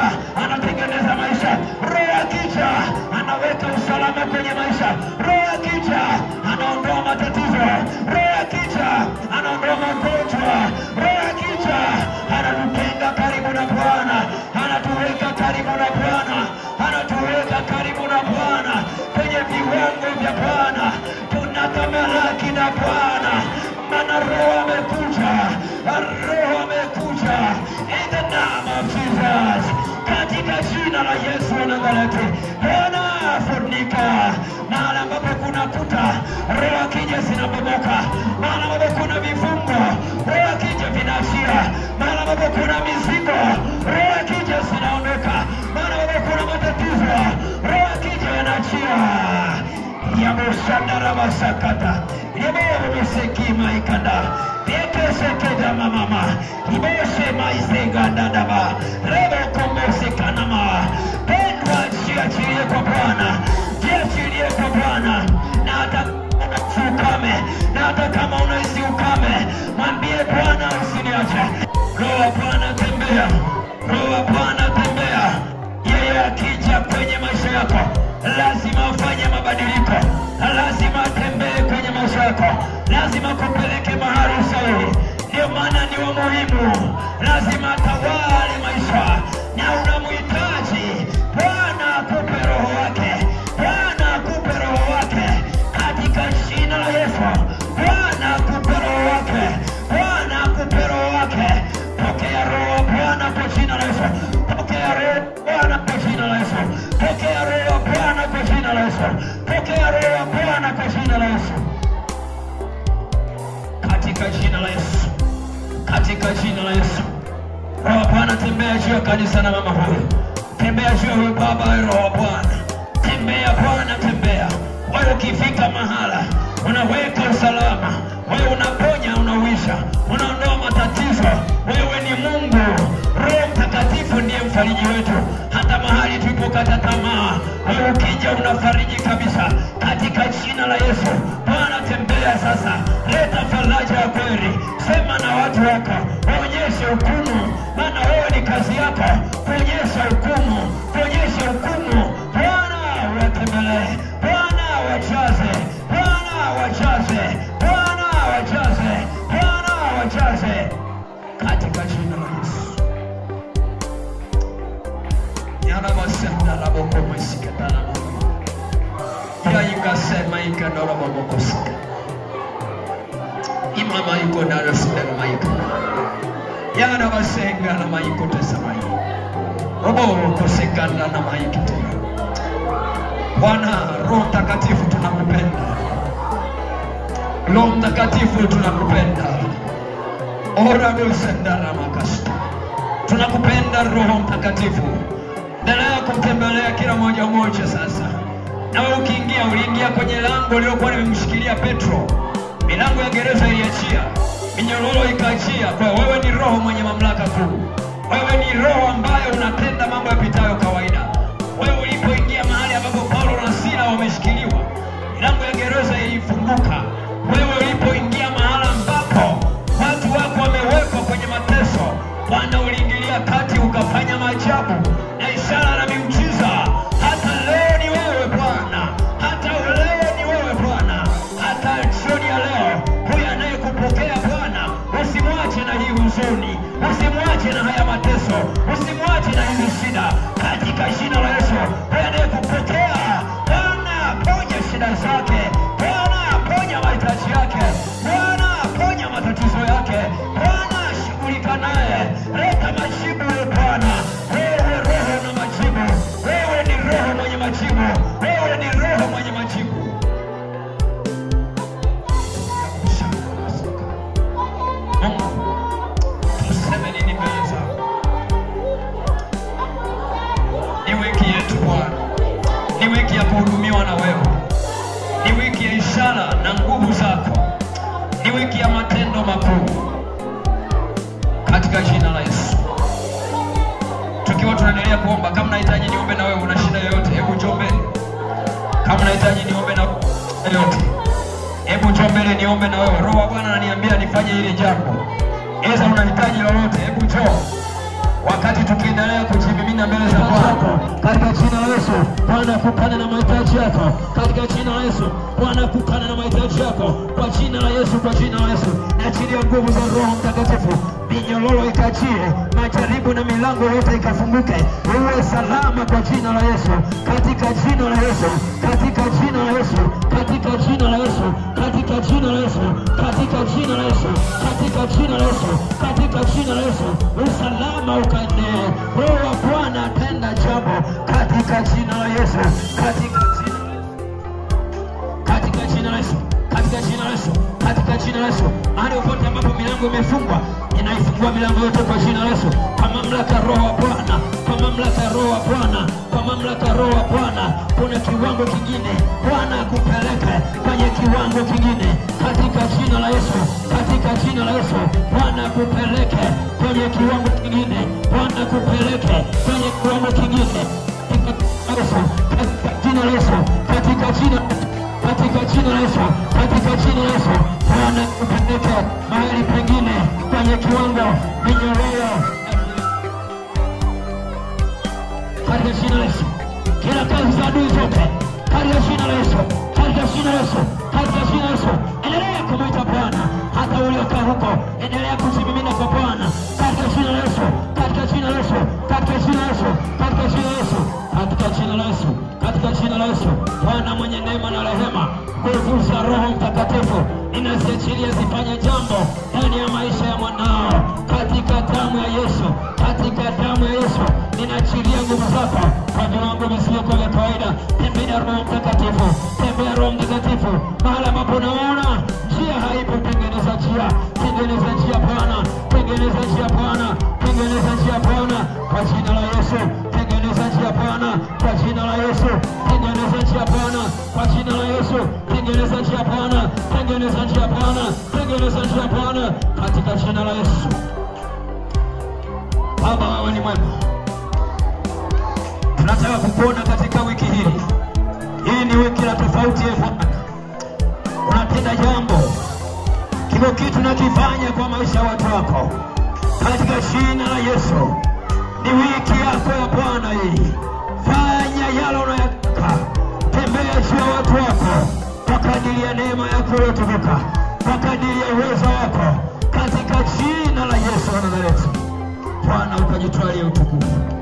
Bwana, anatuweka karibu na Bwana kwenye viwango vya Bwana. Tunatamalaki na Bwana, maana Roho amekuja, Roho amekuja. In the name of Jesus, katika jina la Yesu wa Nazareti. Bwana funika mahali ambapo kuna kuta, Roho akija zinabomoka. Mahali ambapo kuna vifungo, Roho akija vinaachia. Mahali ambapo kuna mizigo, Roho akija zinaondoka. Mahali ambapo kuna matatizo, Roho akija yanaachia. Yamoshandara masakata, yamoro mesekima ikanda, yekesekeda mama, iboshe maizeganda daba, rebo komose kanama. Pendwa jiachilie kwa Bwana, jiachilie kwa Bwana. Na hata ukame, na hata kama unahisi ukame, mwambie Bwana usiniache. Roho wa Bwana tembea, Roho wa Bwana tembea. Yeye akija kwenye maisha yako, lazima afanye mabadiliko, lazima atembee kwenye maisha yako, lazima kupeleke mahali sahihi. Ndio maana ni wa muhimu, lazima atawale maisha, na unamhitaji Bwana akupe Roho wake, Bwana akupe Roho wake katika jina la Yesu. Bwana akupe Roho wake, Bwana akupe Roho wake. Pokea Roho wa Bwana kwa jina la Yesu, pokea Roho Bwana kwa jina la Yesu, pokea Roho Bwana kwa jina la Yesu, pokea Roho Bwana kwa jina la Yesu, katika jina la Yesu, katika jina la Yesu. Roho Bwana tembea juu ya kanisa na mama huyu, tembea juu ya huyu baba. Roho Bwana tembea, Bwana tembea. Wewe ukifika mahala unaweka usalama, wewe unaponya, unauisha, unaondoa matatizo. Wewe ni Mungu. Roho Mtakatifu ndiye mfariji wetu. Hata mahali tulipokata tamaa, wewe ukija unafariji kabisa katika jina la Yesu. Bwana tembea sasa, leta faraja ya kweli. Sema na watu wako, onyeshe hukumu, maana wewe ni kazi yako kuonyesha hukumu, kuonyesha hukumu. Bwana watembelee, Bwana wajaze, Bwana wajaze, Bwana wajaze, Bwana wajaze katika jina la Yesu. Yana masenda la boko msikata na mama. Ya ikasema ikandora boko sika. Imama iko ndaro sida maika. Yana masenga na maiko tesama hii. Robo kusekanda na maiki tena. Bwana Roho Mtakatifu tunakupenda. Roho Mtakatifu tunakupenda. Ora dosendara makasta. Tunakupenda Roho Mtakatifu. Endelea kumtembelea kila mmoja sasa. Na wewe ukiingia, uliingia kwenye lango liliokuwa limemshikilia Petro. Milango ya gereza iliachia, minyororo ikaachia. Kwa wewe ni Roho mwenye mamlaka kuu. Wewe ni Roho ambaye unatenda mambo yapitayo kawaida. Wewe ulipoingia mahali ambapo Paulo na Sila wameshikiliwa, milango ya gereza ilifunguka. Wewe ulipoingia mahali ambapo watu wako wamewekwa kwenye mateso, Bwana uliingilia kati ukafanya maajabu na ishara na miujiza. Hata leo ni wewe Bwana, hata leo ni wewe Bwana, hata jioni ya leo huyu anayekupokea Bwana, usimwache na hii huzuni, usimwache na haya mateso, usimwache na hizi shida katika jina la Yesu. Huyu anayekupokea Bwana, ponya shida zake, Bwana ponya mahitaji yake, Bwana ponya matatizo yake, Bwana shughulika naye, leta majibu Bwana. Wewe Roho na majibu, wewe ni Roho mwenye majibu, wewe ni Roho mwenye majibu. Tuseme nini mbele zako? Ni wiki yetu Bwana, ni wiki ya kuhudumiwa na wewe, ni wiki ya ishara na nguvu zako, ni wiki ya matendo makuu katika jina la Yesu. Tukiwa tunaendelea kuomba, kama unahitaji niombe na wewe, una shida yoyote, hebu njoo mbele. Kama unahitaji niombe na yote, hebu njoo mbele niombe na wewe. Roho wa Bwana ananiambia nifanye hili jambo. Eza unahitaji lolote, hebu njoo. Wakati tukiendelea kujimimina mbele za Bwana katika jina la Yesu, Bwana akupane na mahitaji mahitaji yako katika jina la Yesu. Bwana kutana na mahitaji yako kwa jina la Yesu, kwa jina la Yesu. Naachilia nguvu za Roho Mtakatifu, minyororo ikachie, majaribu na milango yote ikafunguke, uwe salama kwa jina la Yesu, katika jina la Yesu, katika jina la Yesu, katika jina la Yesu, katika jina la Yesu, katika jina la Yesu, katika jina la Yesu, katika jina la Yesu. Usalama ukaenee. Roho wa Bwana atenda jambo katika jina la Yesu, katika jina la Yesu, katika jina la Yesu, katika jina la Yesu. Mahali popote ambapo milango imefungwa, inaifungua milango yote kwa jina la Yesu, kwa mamlaka ya Roho wa Bwana, kwa mamlaka ya Roho wa Bwana, kwa mamlaka ya Roho wa Bwana. Kuna kiwango kingine, Bwana akupeleke kwenye kiwango kingine katika jina la Yesu, katika jina la Yesu. Bwana akupeleke kwenye kiwango kingine, Bwana akupeleke kwenye kiwango kingine katika jina la Yesu, katika jina la Yesu, katika jina la Yesu. Bwana akupeleke mahali pengine kwenye kiwango minyororo katika jina la Yesu. Kila kazi za adui zote katika jina la Yesu, katika jina la Yesu, katika jina la Yesu. Endelea kumwita Bwana, hata uliokaa huko, endelea kujimimina kwa Bwana katika jina la Yesu, katika jina la Yesu, katika jina la Yesu, katika jina la Yesu, katika jina la Yesu, katika jina la Yesu. Bwana mwenye neema na rehema, nguvu za Roho Mtakatifu inaziachilia zifanye jambo ndani ya maisha ya mwanao katika damu ya Yesu, katika damu ya Yesu. Ninaachilia nguvu zako kwa viwango visivyo vya kawaida. Tembea Roho Mtakatifu, tembea Roho Mtakatifu. Mahali ambapo unaona njia haipo, tengeneza njia, tengeneza njia Bwana, tengeneza njia Bwana, tengeneza njia Bwana kwa jina la Yesu. Tengeneza njia Bwana kwa jina la Yesu, tengeneza njia Bwana kwa jina la Yesu, tengeneza njia Bwana, tengeneza njia Bwana, tengeneza njia Bwana katika jina la Yesu. Baba, wewe ni mwema. Tunataka kukuona katika wiki hii. Hii ni wiki la tofauti ya Bwana. Unatenda jambo, kile kitu nakifanya kwa maisha ya watu wako katika jina la Yesu. Ni wiki yako ya Bwana hii. Fanya yale unayotaka. Tembea juu ya watu wako kwa kadiri ya neema yako iliyotukuka, kwa kadiri ya uwezo wako, katika jina la Yesu wa Nazareti. Bwana ukajitwalie utukufu.